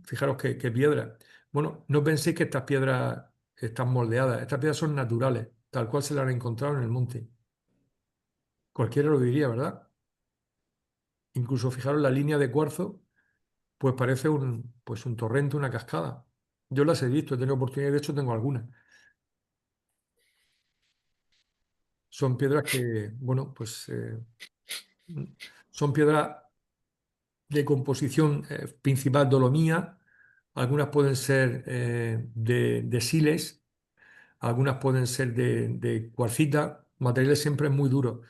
fijaros qué piedras. Bueno, no penséis que estas piedras están moldeadas. Estas piedras son naturales, tal cual se las han encontrado en el monte. Cualquiera lo diría, ¿verdad? Incluso fijaros la línea de cuarzo, pues parece un torrente, una cascada. Yo las he visto, he tenido oportunidad, de hecho tengo algunas. Son piedras que, bueno, pues son piedras de composición principal dolomía, algunas pueden ser de siles, algunas pueden ser de cuarcita, materiales siempre muy duros,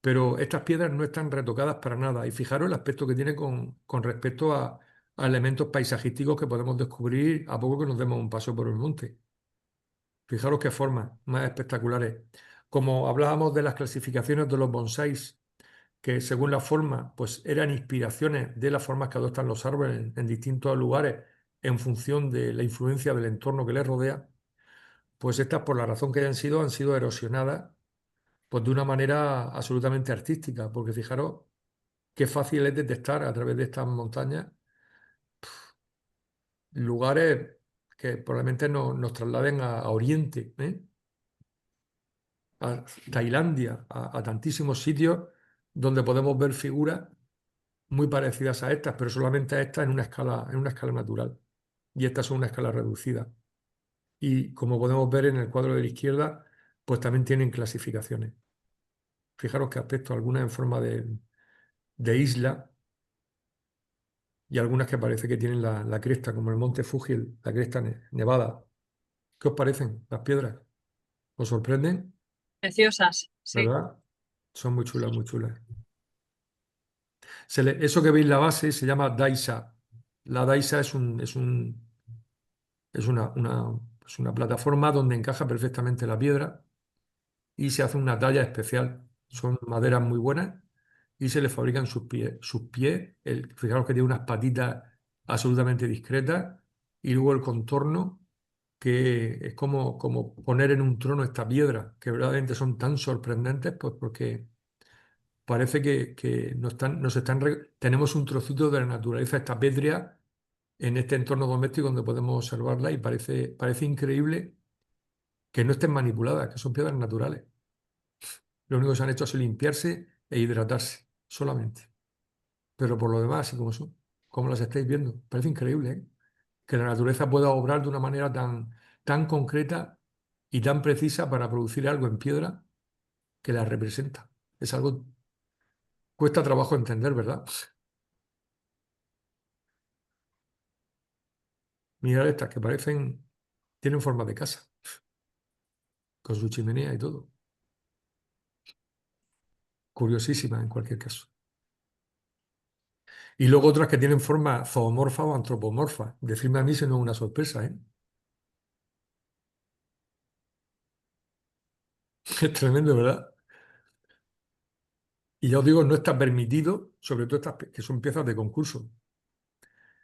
pero estas piedras no están retocadas para nada. Y fijaros el aspecto que tiene con respecto a elementos paisajísticos que podemos descubrir a poco que nos demos un paso por el monte. Fijaros qué formas más espectaculares. Como hablábamos de las clasificaciones de los bonsáis, que según la forma, pues eran inspiraciones de las formas que adoptan los árboles en distintos lugares en función de la influencia del entorno que les rodea, pues estas, por la razón que han sido erosionadas pues de una manera absolutamente artística, porque fijaros qué fácil es detectar a través de estas montañas lugares que probablemente nos trasladen a Oriente, ¿eh? a Tailandia, a tantísimos sitios donde podemos ver figuras muy parecidas a estas, pero solamente a estas en una escala natural. Y estas son una escala reducida. Y como podemos ver en el cuadro de la izquierda, pues también tienen clasificaciones. Fijaros qué aspecto, algunas en forma de isla y algunas que parece que tienen la cresta, como el monte Fuji, la cresta nevada. ¿Qué os parecen las piedras? ¿Os sorprenden? Preciosas, sí. ¿Verdad? Son muy chulas, muy chulas. Eso que veis la base se llama daisa. La daisa es una plataforma donde encaja perfectamente la piedra y se hace una talla especial. Son maderas muy buenas y se le fabrican sus pies. Fijaros que tiene unas patitas absolutamente discretas y luego el contorno, que es como poner en un trono esta piedra, que verdaderamente son tan sorprendentes, pues porque parece que tenemos un trocito de la naturaleza esta pétrea en este entorno doméstico donde podemos observarla y parece increíble que no estén manipuladas, que son piedras naturales. Lo único que se han hecho es limpiarse e hidratarse, solamente. Pero por lo demás, así como son, como las estáis viendo, parece increíble, ¿eh? Que la naturaleza pueda obrar de una manera tan concreta y tan precisa para producir algo en piedra que la representa. Es algo cuesta trabajo entender, ¿verdad? Mirad estas que tienen forma de casa, con su chimenea y todo. Curiosísimas en cualquier caso. Y luego otras que tienen forma zoomorfa o antropomorfa. Decirme a mí si no es una sorpresa, ¿eh? Es tremendo, ¿verdad? Y ya os digo, no está permitido, sobre todo estas que son piezas de concurso,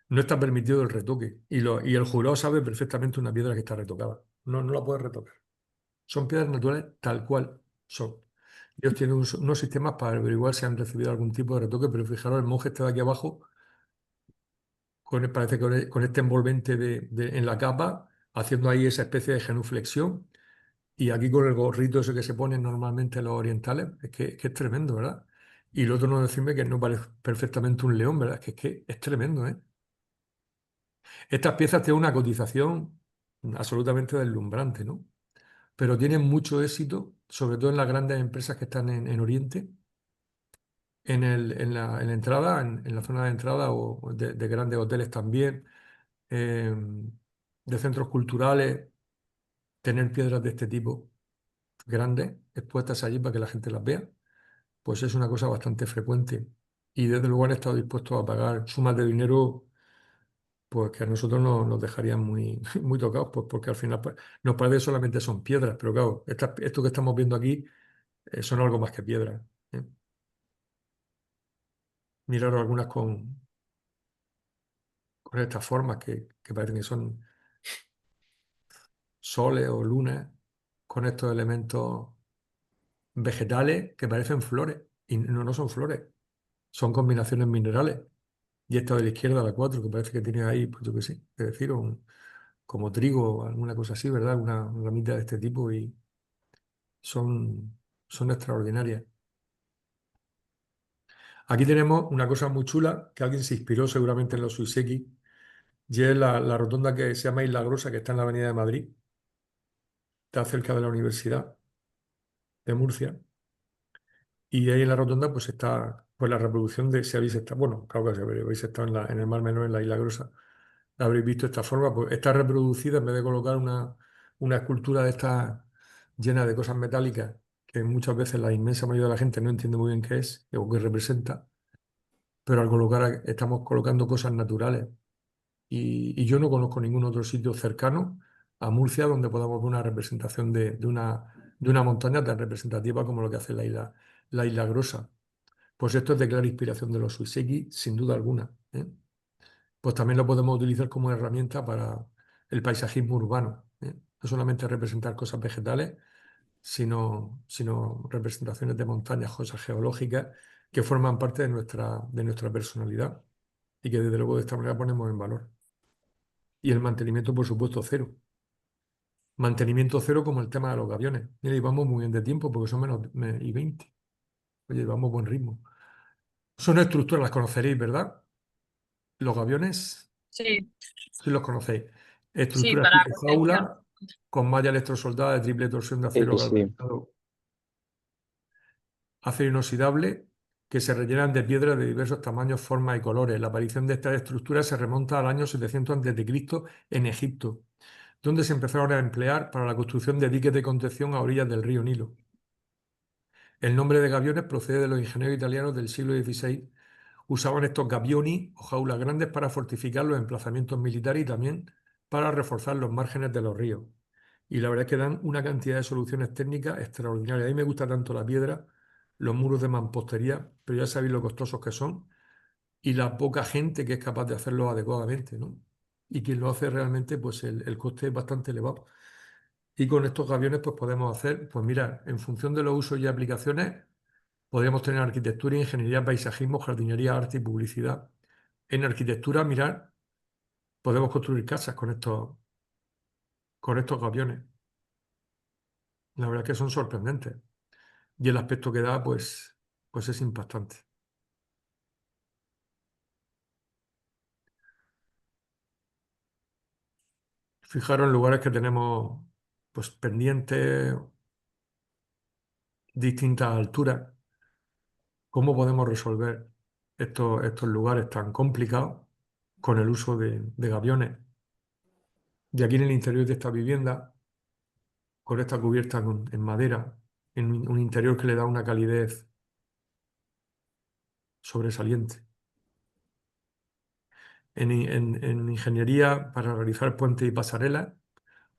no está permitido el retoque. Y el jurado sabe perfectamente una piedra que está retocada. No la puede retocar. Son piedras naturales tal cual son. Ellos tienen unos sistemas para averiguar si han recibido algún tipo de retoque, pero fijaros, el monje está de aquí abajo, parece que con este envolvente en la capa, haciendo ahí esa especie de genuflexión, y aquí con el gorrito ese que se ponen normalmente los orientales, es que es tremendo, ¿verdad? Y el otro no decirme que no parece perfectamente un león, ¿verdad? Es que es tremendo, ¿eh? Estas piezas tienen una cotización absolutamente deslumbrante, ¿no? Pero tienen mucho éxito, sobre todo en las grandes empresas que están en Oriente, en la entrada, en la zona de entrada o de grandes hoteles también, eh, de centros culturales, tener piedras de este tipo grandes expuestas allí para que la gente las vea, pues es una cosa bastante frecuente. Y desde luego han estado dispuestos a pagar sumas de dinero pues que a nosotros nos dejarían muy, muy tocados, pues porque al final pues, nos parece que solamente son piedras, pero claro, esto que estamos viendo aquí son algo más que piedras, ¿eh? Miraros algunas con estas formas que parecen que son soles o lunas, con estos elementos vegetales que parecen flores, y no son flores, son combinaciones minerales. Y esta de la izquierda, la 4 que parece que tiene ahí, pues yo qué sé, es decir, como trigo o alguna cosa así, ¿verdad? Una ramita de este tipo y son extraordinarias. Aquí tenemos una cosa muy chula que alguien se inspiró seguramente en los Suiseki, y es la rotonda que se llama Isla Grosa, que está en la Avenida de Madrid, está cerca de la Universidad de Murcia. Y ahí en la rotonda pues está pues la reproducción de, si habéis estado, bueno, claro que si habéis estado en el Mar Menor, en la Isla Grosa, la habréis visto de esta forma, pues está reproducida en vez de colocar una escultura de esta llena de cosas metálicas, que muchas veces la inmensa mayoría de la gente no entiende muy bien qué es o qué representa, pero al colocar, estamos colocando cosas naturales. Y yo no conozco ningún otro sitio cercano a Murcia donde podamos ver una representación de una montaña tan representativa como lo que hace la Isla Grosa. Pues esto es de clara inspiración de los Suiseki, sin duda alguna, ¿eh? Pues también lo podemos utilizar como herramienta para el paisajismo urbano, ¿eh? No solamente representar cosas vegetales, sino representaciones de montañas, cosas geológicas que forman parte de nuestra personalidad y que desde luego de esta manera ponemos en valor. Y el mantenimiento, por supuesto, cero. Mantenimiento cero como el tema de los gaviones. Mira, y vamos muy bien de tiempo porque son -20. Oye, vamos a buen ritmo. Son estructuras, las conoceréis, ¿verdad? Los gaviones, Sí, sí los conocéis. sí, Estructuras para tipo contención. jaula, con malla electrosoldada de triple torsión de acero Sí. galvanizado, acero inoxidable, que se rellenan de piedras de diversos tamaños, formas y colores. La aparición de estas estructuras se remonta al año 700 a.C. en Egipto, donde se empezaron a emplear para la construcción de diques de contención a orillas del río Nilo. El nombre de gaviones procede de los ingenieros italianos del siglo XVI. Usaban estos gavioni o jaulas grandes para fortificar los emplazamientos militares y también para reforzar los márgenes de los ríos. Y la verdad es que dan una cantidad de soluciones técnicas extraordinarias. A mí me gusta tanto la piedra, los muros de mampostería, pero ya sabéis lo costosos que son y la poca gente que es capaz de hacerlo adecuadamente, ¿no? Y quien lo hace realmente, pues el coste es bastante elevado. Y con estos gaviones, pues podemos hacer, pues mira, en función de los usos y aplicaciones, podríamos tener arquitectura, ingeniería, paisajismo, jardinería, arte y publicidad. En arquitectura, mirar, podemos construir casas con estos gaviones. La verdad es que son sorprendentes. Y el aspecto que da, pues es impactante. Fijaros en lugares que tenemos pues pendientes, distintas alturas. ¿Cómo podemos resolver estos lugares tan complicados con el uso de gaviones? Y aquí en el interior de esta vivienda, con esta cubierta en madera, en un interior que le da una calidez sobresaliente. En ingeniería, para realizar puentes y pasarelas,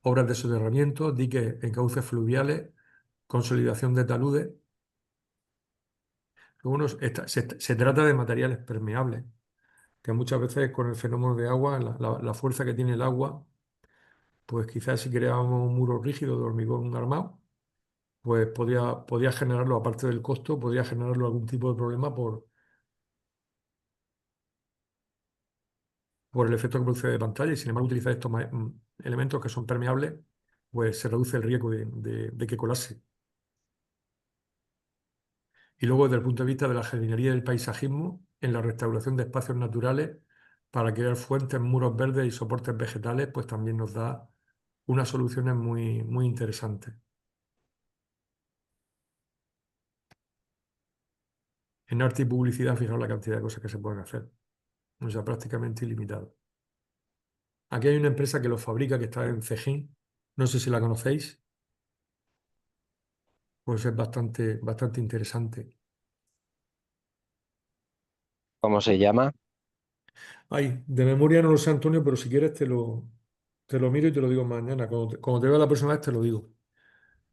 obras de soterramiento, diques en cauces fluviales, consolidación de taludes. Luego se trata de materiales permeables, que muchas veces con el fenómeno de agua, la fuerza que tiene el agua, pues quizás si creábamos un muro rígido de hormigón armado, pues podía generarlo, aparte del costo, podría generarlo algún tipo de problema por el efecto que produce de pantalla. Y sin embargo, utilizar estos elementos que son permeables, pues se reduce el riesgo de que colapse. Y luego, desde el punto de vista de la jardinería y del paisajismo, en la restauración de espacios naturales, para crear fuentes, muros verdes y soportes vegetales, pues también nos da unas soluciones muy, muy interesantes. En arte y publicidad, fijaos la cantidad de cosas que se pueden hacer. O sea, prácticamente ilimitado. Aquí hay una empresa que los fabrica, que está en Cejín. No sé si la conocéis. Pues es bastante, bastante interesante. ¿Cómo se llama? Ay, de memoria no lo sé, Antonio, pero si quieres te lo miro y te lo digo mañana. Cuando te vea la próxima vez te lo digo.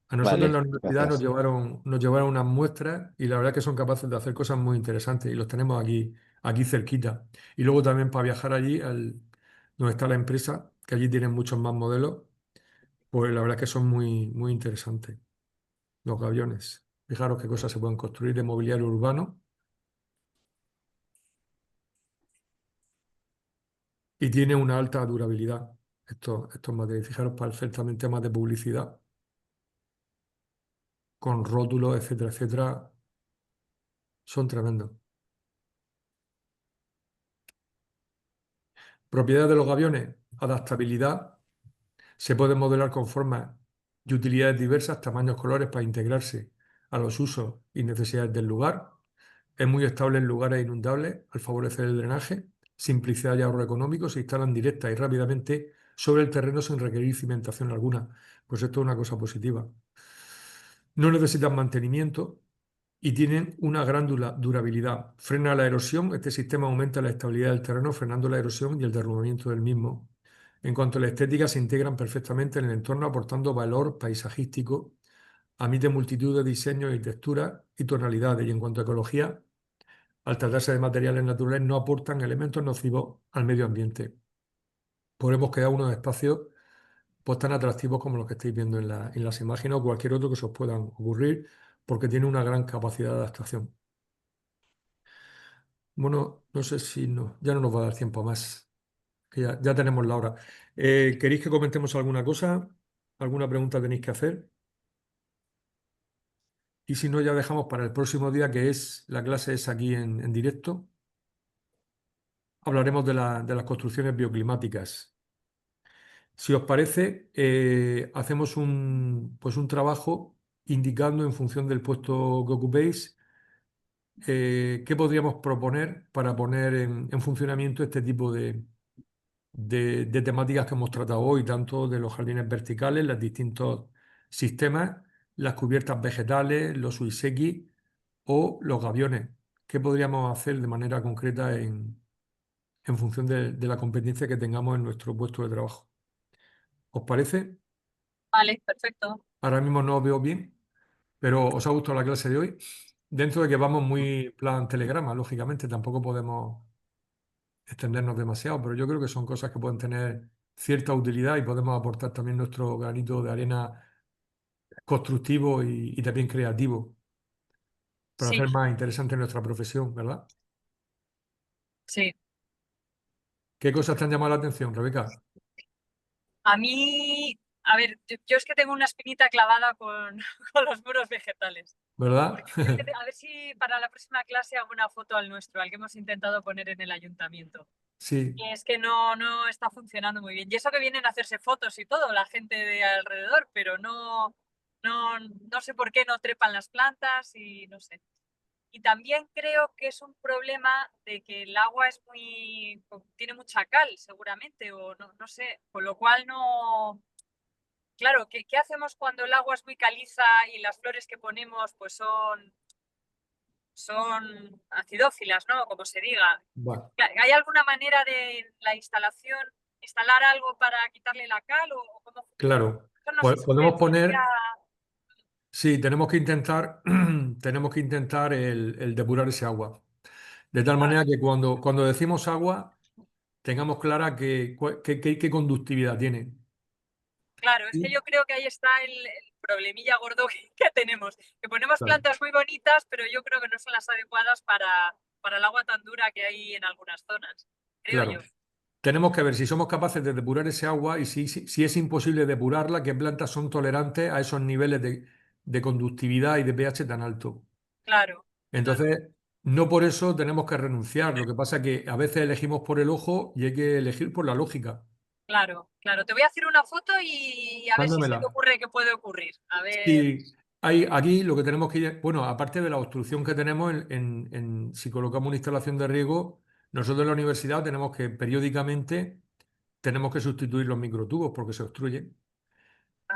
A nosotros en Vale, la universidad nos gracias. llevaron unas muestras y la verdad es que son capaces de hacer cosas muy interesantes y los tenemos aquí cerquita. Y luego también para viajar allí, donde está la empresa, que allí tienen muchos más modelos, pues la verdad es que son muy, muy interesantes los gaviones. Fijaros qué cosas se pueden construir de mobiliario urbano y tiene una alta durabilidad. Estos materiales, fijaros, para hacer también temas de publicidad, con rótulos, etcétera, etcétera, son tremendos. Propiedades de los gaviones, adaptabilidad. Se pueden modelar con formas y utilidades diversas, tamaños, colores para integrarse a los usos y necesidades del lugar. Es muy estable en lugares inundables al favorecer el drenaje. Simplicidad y ahorro económico. Se instalan directa y rápidamente sobre el terreno sin requerir cimentación alguna. Pues esto es una cosa positiva. No necesitan mantenimiento y tienen una gran durabilidad. Frena la erosión. Este sistema aumenta la estabilidad del terreno, frenando la erosión y el derrumbamiento del mismo. En cuanto a la estética, se integran perfectamente en el entorno, aportando valor paisajístico. Admite multitud de diseños y texturas y tonalidades. Y en cuanto a ecología, al tratarse de materiales naturales, no aportan elementos nocivos al medio ambiente. Podemos crear unos espacios pues, tan atractivos como los que estáis viendo en las imágenes o cualquier otro que se os puedan ocurrir, porque tiene una gran capacidad de adaptación. Bueno, no sé si ya no nos va a dar tiempo más, que ya tenemos la hora. ¿Queréis que comentemos alguna cosa? ¿Alguna pregunta tenéis que hacer? Y si no, ya dejamos para el próximo día, que es la clase es aquí en directo. Hablaremos de las construcciones bioclimáticas. Si os parece, hacemos pues un trabajo indicando en función del puesto que ocupéis qué podríamos proponer para poner en funcionamiento este tipo de temáticas que hemos tratado hoy, tanto de los jardines verticales, los distintos sistemas, las cubiertas vegetales, los suiseki o los gaviones. ¿Qué podríamos hacer de manera concreta en función de la competencia que tengamos en nuestro puesto de trabajo? ¿Os parece? Vale, perfecto. Ahora mismo no os veo bien, pero ¿os ha gustado la clase de hoy? Dentro de que vamos muy plan telegrama, lógicamente, tampoco podemos extendernos demasiado, pero yo creo que son cosas que pueden tener cierta utilidad y podemos aportar también nuestro granito de arena constructivo y también creativo para Sí, hacer más interesante nuestra profesión, ¿verdad? sí. ¿Qué cosas te han llamado la atención, Rebeca? A mí, a ver, yo es que tengo una espinita clavada con, con los muros vegetales. ¿Verdad? A ver si para la próxima clase hago una foto al nuestro, al que hemos intentado poner en el ayuntamiento. Sí, Y es que no está funcionando muy bien. Y eso que vienen a hacerse fotos y todo, la gente de alrededor, pero no sé por qué no trepan las plantas y no sé. Y también creo que es un problema de que el agua es tiene mucha cal, seguramente, o no sé, con lo cual no. Claro, ¿qué hacemos cuando el agua es muy caliza y las flores que ponemos pues son acidófilas, ¿no? Como se diga. bueno, ¿Hay alguna manera de la instalación, instalar algo para quitarle la cal o cómo funciona? claro. Eso no sé si Podemos beneficia. poner, sí, tenemos que intentar, tenemos que intentar el depurar ese agua. De tal Claro, manera que cuando decimos agua, tengamos clara qué conductividad tiene. claro, es que Sí, yo creo que ahí está el problemilla gordo que tenemos. Que ponemos claro, plantas muy bonitas, pero yo creo que no son las adecuadas para el agua tan dura que hay en algunas zonas, creo claro. yo. Tenemos que ver si somos capaces de depurar ese agua y si es imposible depurarla, qué plantas son tolerantes a esos niveles de conductividad y de pH tan alto. Claro, claro, Entonces, no por eso tenemos que renunciar. Lo que pasa es que a veces elegimos por el ojo y hay que elegir por la lógica. claro. Te voy a hacer una foto y a ver si se te Mándamela. ocurre qué puede ocurrir. A ver, Sí, aquí lo que tenemos que ir, bueno, aparte de la obstrucción que tenemos si colocamos una instalación de riego, nosotros en la universidad tenemos que periódicamente tenemos que sustituir los microtubos porque se obstruyen.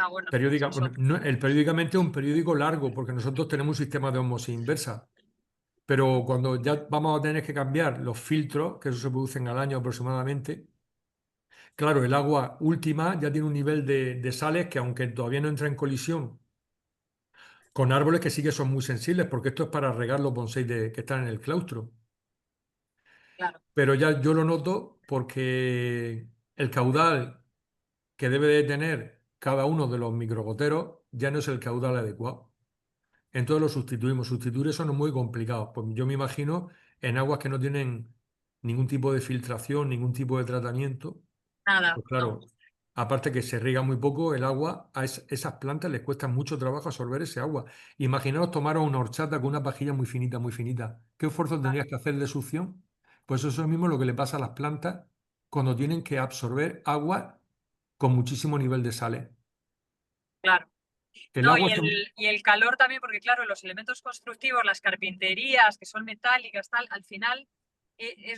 bueno, eso es otro. El periódicamente es un periódico largo porque nosotros tenemos un sistema de ósmosis inversa. Pero cuando ya vamos a tener que cambiar los filtros, que eso se producen al año aproximadamente, claro, el agua última ya tiene un nivel de sales que aunque todavía no entra en colisión con árboles que sí que son muy sensibles, porque esto es para regar los bonsáis que están en el claustro. Claro, Pero ya yo lo noto porque el caudal que debe de tener cada uno de los microgoteros ya no es el caudal adecuado. Entonces lo sustituimos. Sustituir eso no es muy complicado. Pues yo me imagino en aguas que no tienen ningún tipo de filtración, ningún tipo de tratamiento. nada, Pues no, claro, aparte que se riega muy poco, el agua a esas plantas les cuesta mucho trabajo absorber ese agua. Imaginaos tomaros una horchata con una pajilla muy finita, muy finita. ¿Qué esfuerzo claro, tendrías que hacer de succión? Pues eso es mismo lo que le pasa a las plantas cuando tienen que absorber agua con muchísimo nivel de sales. claro. El No, agua y está... el calor también, porque claro, los elementos constructivos, las carpinterías, que son metálicas, tal, al final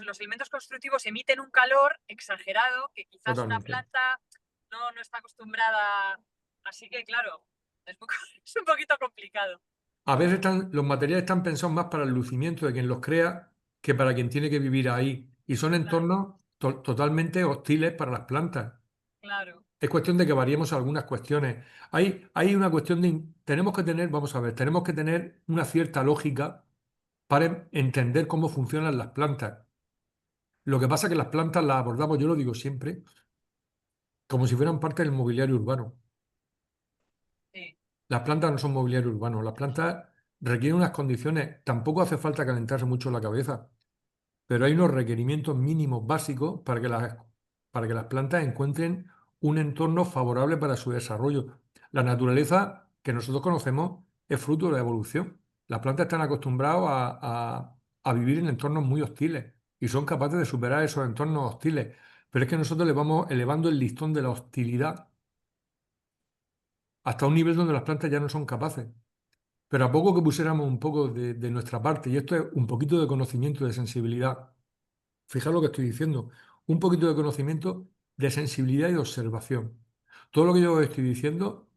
los elementos constructivos emiten un calor exagerado que quizás una Totalmente. planta no está acostumbrada. Así que claro, es un poquito complicado. A veces los materiales están pensados más para el lucimiento de quien los crea que para quien tiene que vivir ahí. Y son Claro, entornos totalmente hostiles para las plantas. claro, Es cuestión de que variemos algunas cuestiones. Hay una cuestión tenemos que tener, vamos a ver, tenemos que tener una cierta lógica para entender cómo funcionan las plantas. Lo que pasa es que las plantas las abordamos, yo lo digo siempre, como si fueran parte del mobiliario urbano. sí, Las plantas no son mobiliario urbano, las plantas requieren unas condiciones, tampoco hace falta calentarse mucho la cabeza, pero hay unos requerimientos mínimos básicos para que las plantas encuentren un entorno favorable para su desarrollo. La naturaleza que nosotros conocemos es fruto de la evolución. Las plantas están acostumbradas a vivir en entornos muy hostiles y son capaces de superar esos entornos hostiles. Pero es que nosotros le vamos elevando el listón de la hostilidad hasta un nivel donde las plantas ya no son capaces. Pero a poco que pusiéramos un poco de nuestra parte, y esto es un poquito de conocimiento, de sensibilidad, fijaos lo que estoy diciendo, un poquito de conocimiento, de sensibilidad y de observación. Todo lo que yo estoy diciendo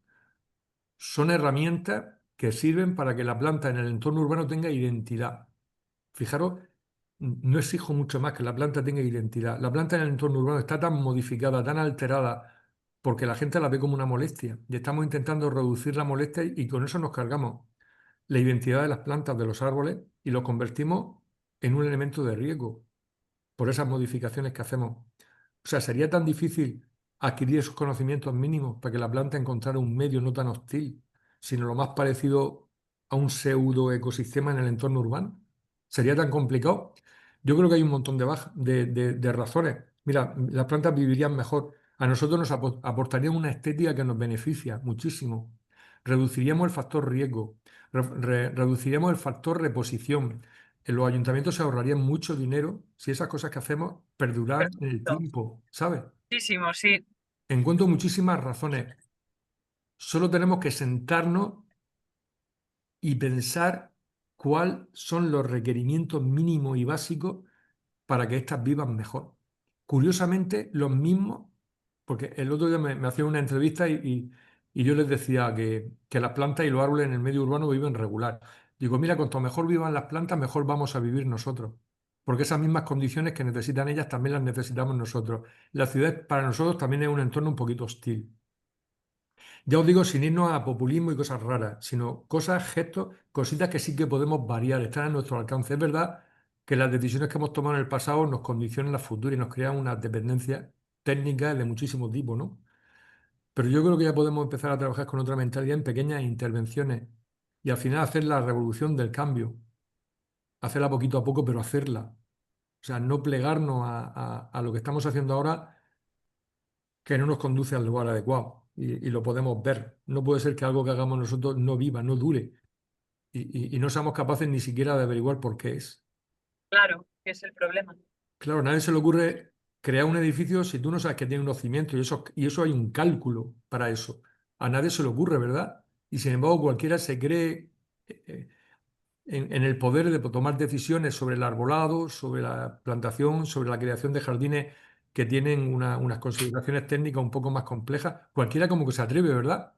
son herramientas que sirven para que la planta en el entorno urbano tenga identidad. Fijaros, no exijo mucho más que la planta tenga identidad. La planta en el entorno urbano está tan modificada, tan alterada, porque la gente la ve como una molestia. Y estamos intentando reducir la molestia y con eso nos cargamos la identidad de las plantas, de los árboles, y lo convertimos en un elemento de riesgo por esas modificaciones que hacemos. O sea, sería tan difícil adquirir esos conocimientos mínimos para que la planta encontrara un medio no tan hostil, sino lo más parecido a un pseudo ecosistema en el entorno urbano. ¿Sería tan complicado? Yo creo que hay un montón de razones. Mira, las plantas vivirían mejor. A nosotros nos aportaría una estética que nos beneficia muchísimo. Reduciríamos el factor riesgo, reduciríamos el factor reposición. En los ayuntamientos se ahorrarían mucho dinero si esas cosas que hacemos perduraran en el Perfecto. tiempo, ¿sabes? Muchísimo, sí. Encuentro muchísimas razones. Solo tenemos que sentarnos y pensar cuáles son los requerimientos mínimos y básicos para que éstas vivan mejor. Curiosamente, los mismos, porque el otro día me hacían una entrevista y yo les decía que las plantas y los árboles en el medio urbano viven regular. Digo, mira, cuanto mejor vivan las plantas, mejor vamos a vivir nosotros. Porque esas mismas condiciones que necesitan ellas también las necesitamos nosotros. La ciudad para nosotros también es un entorno un poquito hostil. Ya os digo, sin irnos a populismo y cosas raras, sino cosas, gestos, cositas que sí que podemos variar, están a nuestro alcance. Es verdad que las decisiones que hemos tomado en el pasado nos condicionan las futuras y nos crean unas dependencias técnicas de muchísimo tipo, ¿no? Pero yo creo que ya podemos empezar a trabajar con otra mentalidad en pequeñas intervenciones y al final hacer la revolución del cambio, hacerla poquito a poco, pero hacerla. O sea, no plegarnos a lo que estamos haciendo ahora que no nos conduce al lugar adecuado y lo podemos ver. No puede ser que algo que hagamos nosotros no viva, no dure y no seamos capaces ni siquiera de averiguar por qué es. Claro, que es el problema. Claro, a nadie se le ocurre crear un edificio si tú no sabes que tiene unos cimientos y eso hay un cálculo para eso. A nadie se le ocurre, ¿verdad? Y sin embargo cualquiera se cree en el poder de tomar decisiones sobre el arbolado, sobre la plantación, sobre la creación de jardines que tienen unas consideraciones técnicas un poco más complejas. Cualquiera como que se atreve, ¿verdad?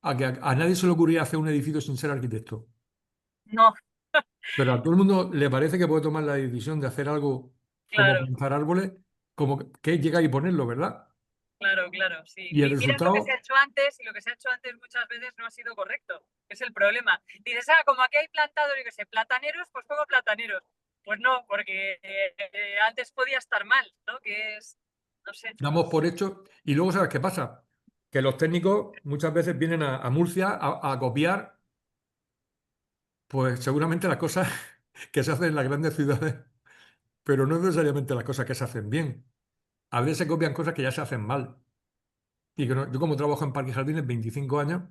A que a nadie se le ocurría hacer un edificio sin ser arquitecto. No, Pero a todo el mundo le parece que puede tomar la decisión de hacer algo como claro, plantar árboles, como que llega y ponerlo, ¿verdad? claro, sí. Y el Miras lo que se ha resultado, hecho antes y lo que se ha hecho antes muchas veces no ha sido correcto, que es el problema. Dices, como aquí hay plantados, yo qué sé, plataneros, pues pongo plataneros. Pues no, porque antes podía estar mal, ¿no? Que es, no sé. damos por hecho. Y luego, ¿sabes qué pasa? Que los técnicos muchas veces vienen a Murcia a copiar, pues seguramente las cosas que se hacen en las grandes ciudades, pero no necesariamente las cosas que se hacen bien. A veces se copian cosas que ya se hacen mal. Y que yo como trabajo en parques y jardines 25 años,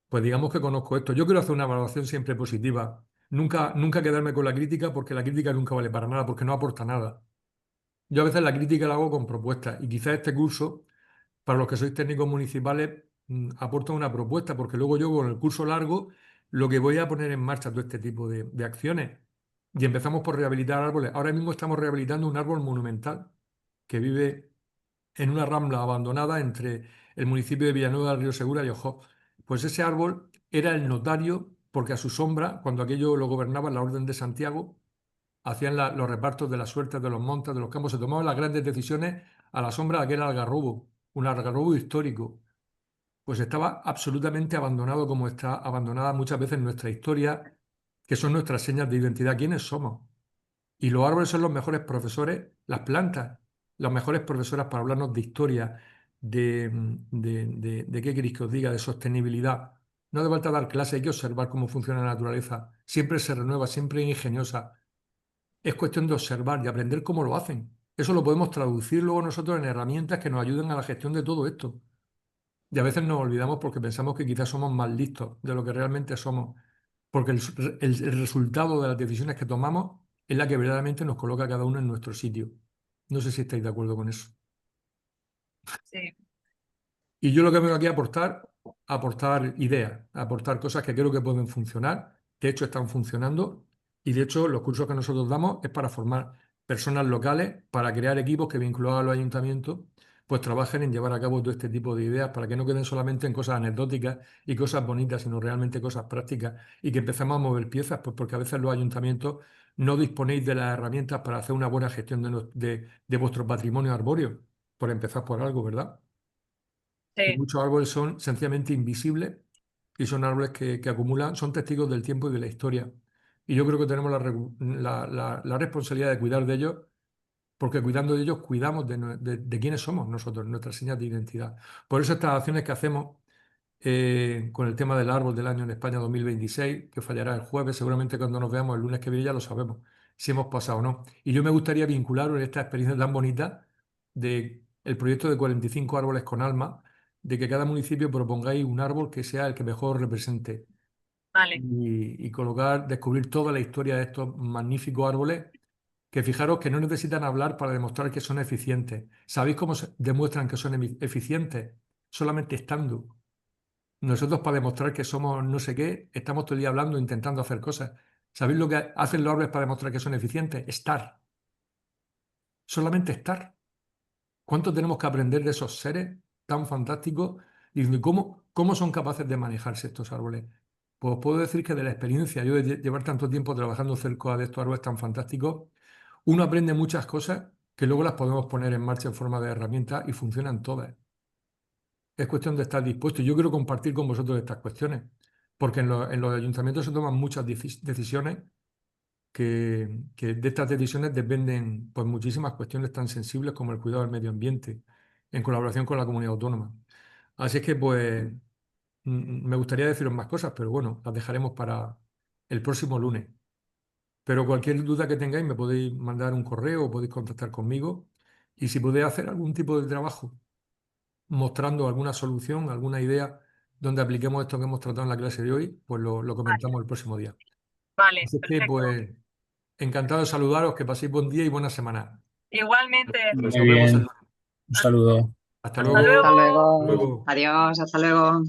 pues digamos que conozco esto. Yo quiero hacer una evaluación siempre positiva. Nunca quedarme con la crítica porque la crítica nunca vale para nada, porque no aporta nada. Yo a veces la crítica la hago con propuestas y quizás este curso, para los que sois técnicos municipales, aporta una propuesta, porque luego yo con el curso largo lo que voy a poner en marcha todo este tipo de acciones. Y empezamos por rehabilitar árboles. Ahora mismo estamos rehabilitando un árbol monumental que vive en una rambla abandonada entre el municipio de Villanueva del Río Segura y Ojó. Pues ese árbol era el notario, porque a su sombra, cuando aquello lo gobernaba la Orden de Santiago, hacían los repartos de las suertes de los montes, de los campos, se tomaban las grandes decisiones a la sombra de aquel algarrobo, un algarrobo histórico. Pues estaba absolutamente abandonado como está abandonada muchas veces nuestra historia, que son nuestras señas de identidad. ¿Quiénes somos? Y los árboles son los mejores profesores, las plantas, las mejores profesoras para hablarnos de historia, de qué queréis que os diga, de sostenibilidad. No hace falta dar clase, hay que observar cómo funciona la naturaleza. Siempre se renueva, siempre es ingeniosa. Es cuestión de observar y aprender cómo lo hacen. Eso lo podemos traducir luego nosotros en herramientas que nos ayuden a la gestión de todo esto. Y a veces nos olvidamos porque pensamos que quizás somos más listos de lo que realmente somos, porque el resultado de las decisiones que tomamos es la que verdaderamente nos coloca a cada uno en nuestro sitio. No sé si estáis de acuerdo con eso. Sí. Y yo lo que vengo aquí a aportar ideas, a aportar cosas que creo que pueden funcionar, de hecho están funcionando, y de hecho los cursos que nosotros damos es para formar personas locales, para crear equipos que vinculados a los ayuntamientos, pues trabajen en llevar a cabo todo este tipo de ideas para que no queden solamente en cosas anecdóticas y cosas bonitas, sino realmente cosas prácticas y que empecemos a mover piezas, pues porque a veces los ayuntamientos no disponéis de las herramientas para hacer una buena gestión de vuestro patrimonio arbóreo, por empezar por algo, ¿verdad? Y Sí. muchos árboles son sencillamente invisibles y son árboles que acumulan, son testigos del tiempo y de la historia. Y yo creo que tenemos la responsabilidad de cuidar de ellos, porque cuidando de ellos cuidamos de quiénes somos nosotros, nuestras señas de identidad. Por eso estas acciones que hacemos con el tema del árbol del año en España 2026, que fallará el jueves, seguramente cuando nos veamos el lunes que viene ya lo sabemos, si hemos pasado o no. Y yo me gustaría vincularos en esta experiencia tan bonita del proyecto de 45 árboles con alma, de que cada municipio propongáis un árbol que sea el que mejor represente. Vale. Y colocar, descubrir toda la historia de estos magníficos árboles, que fijaros que no necesitan hablar para demostrar que son eficientes. ¿Sabéis cómo demuestran que son eficientes? Solamente estando. Nosotros, para demostrar que somos no sé qué, estamos todo el día hablando, intentando hacer cosas. ¿Sabéis lo que hacen los árboles para demostrar que son eficientes? Estar. Solamente estar. ¿Cuánto tenemos que aprender de esos seres tan fantásticos? Y cómo son capaces de manejarse estos árboles. Pues os puedo decir que de la experiencia, yo de llevar tanto tiempo trabajando cerca de estos árboles tan fantásticos, uno aprende muchas cosas que luego las podemos poner en marcha en forma de herramientas y funcionan todas. Es cuestión de estar dispuesto. Yo quiero compartir con vosotros estas cuestiones, porque en los ayuntamientos se toman muchas decisiones que de estas decisiones dependen pues, muchísimas cuestiones tan sensibles como el cuidado del medio ambiente, en colaboración con la comunidad autónoma. Así es que, pues, me gustaría deciros más cosas, pero bueno, las dejaremos para el próximo lunes. Pero cualquier duda que tengáis me podéis mandar un correo o podéis contactar conmigo. Y si podéis hacer algún tipo de trabajo mostrando alguna solución, alguna idea donde apliquemos esto que hemos tratado en la clase de hoy, pues lo comentamos el próximo día. Vale, Así que, perfecto. pues, encantado de saludaros, que paséis buen día y buena semana. Igualmente. Nos Muy vemos el bien. lunes. Un saludo. Hasta Hasta luego. luego. Hasta luego. Luego. Adiós, hasta luego.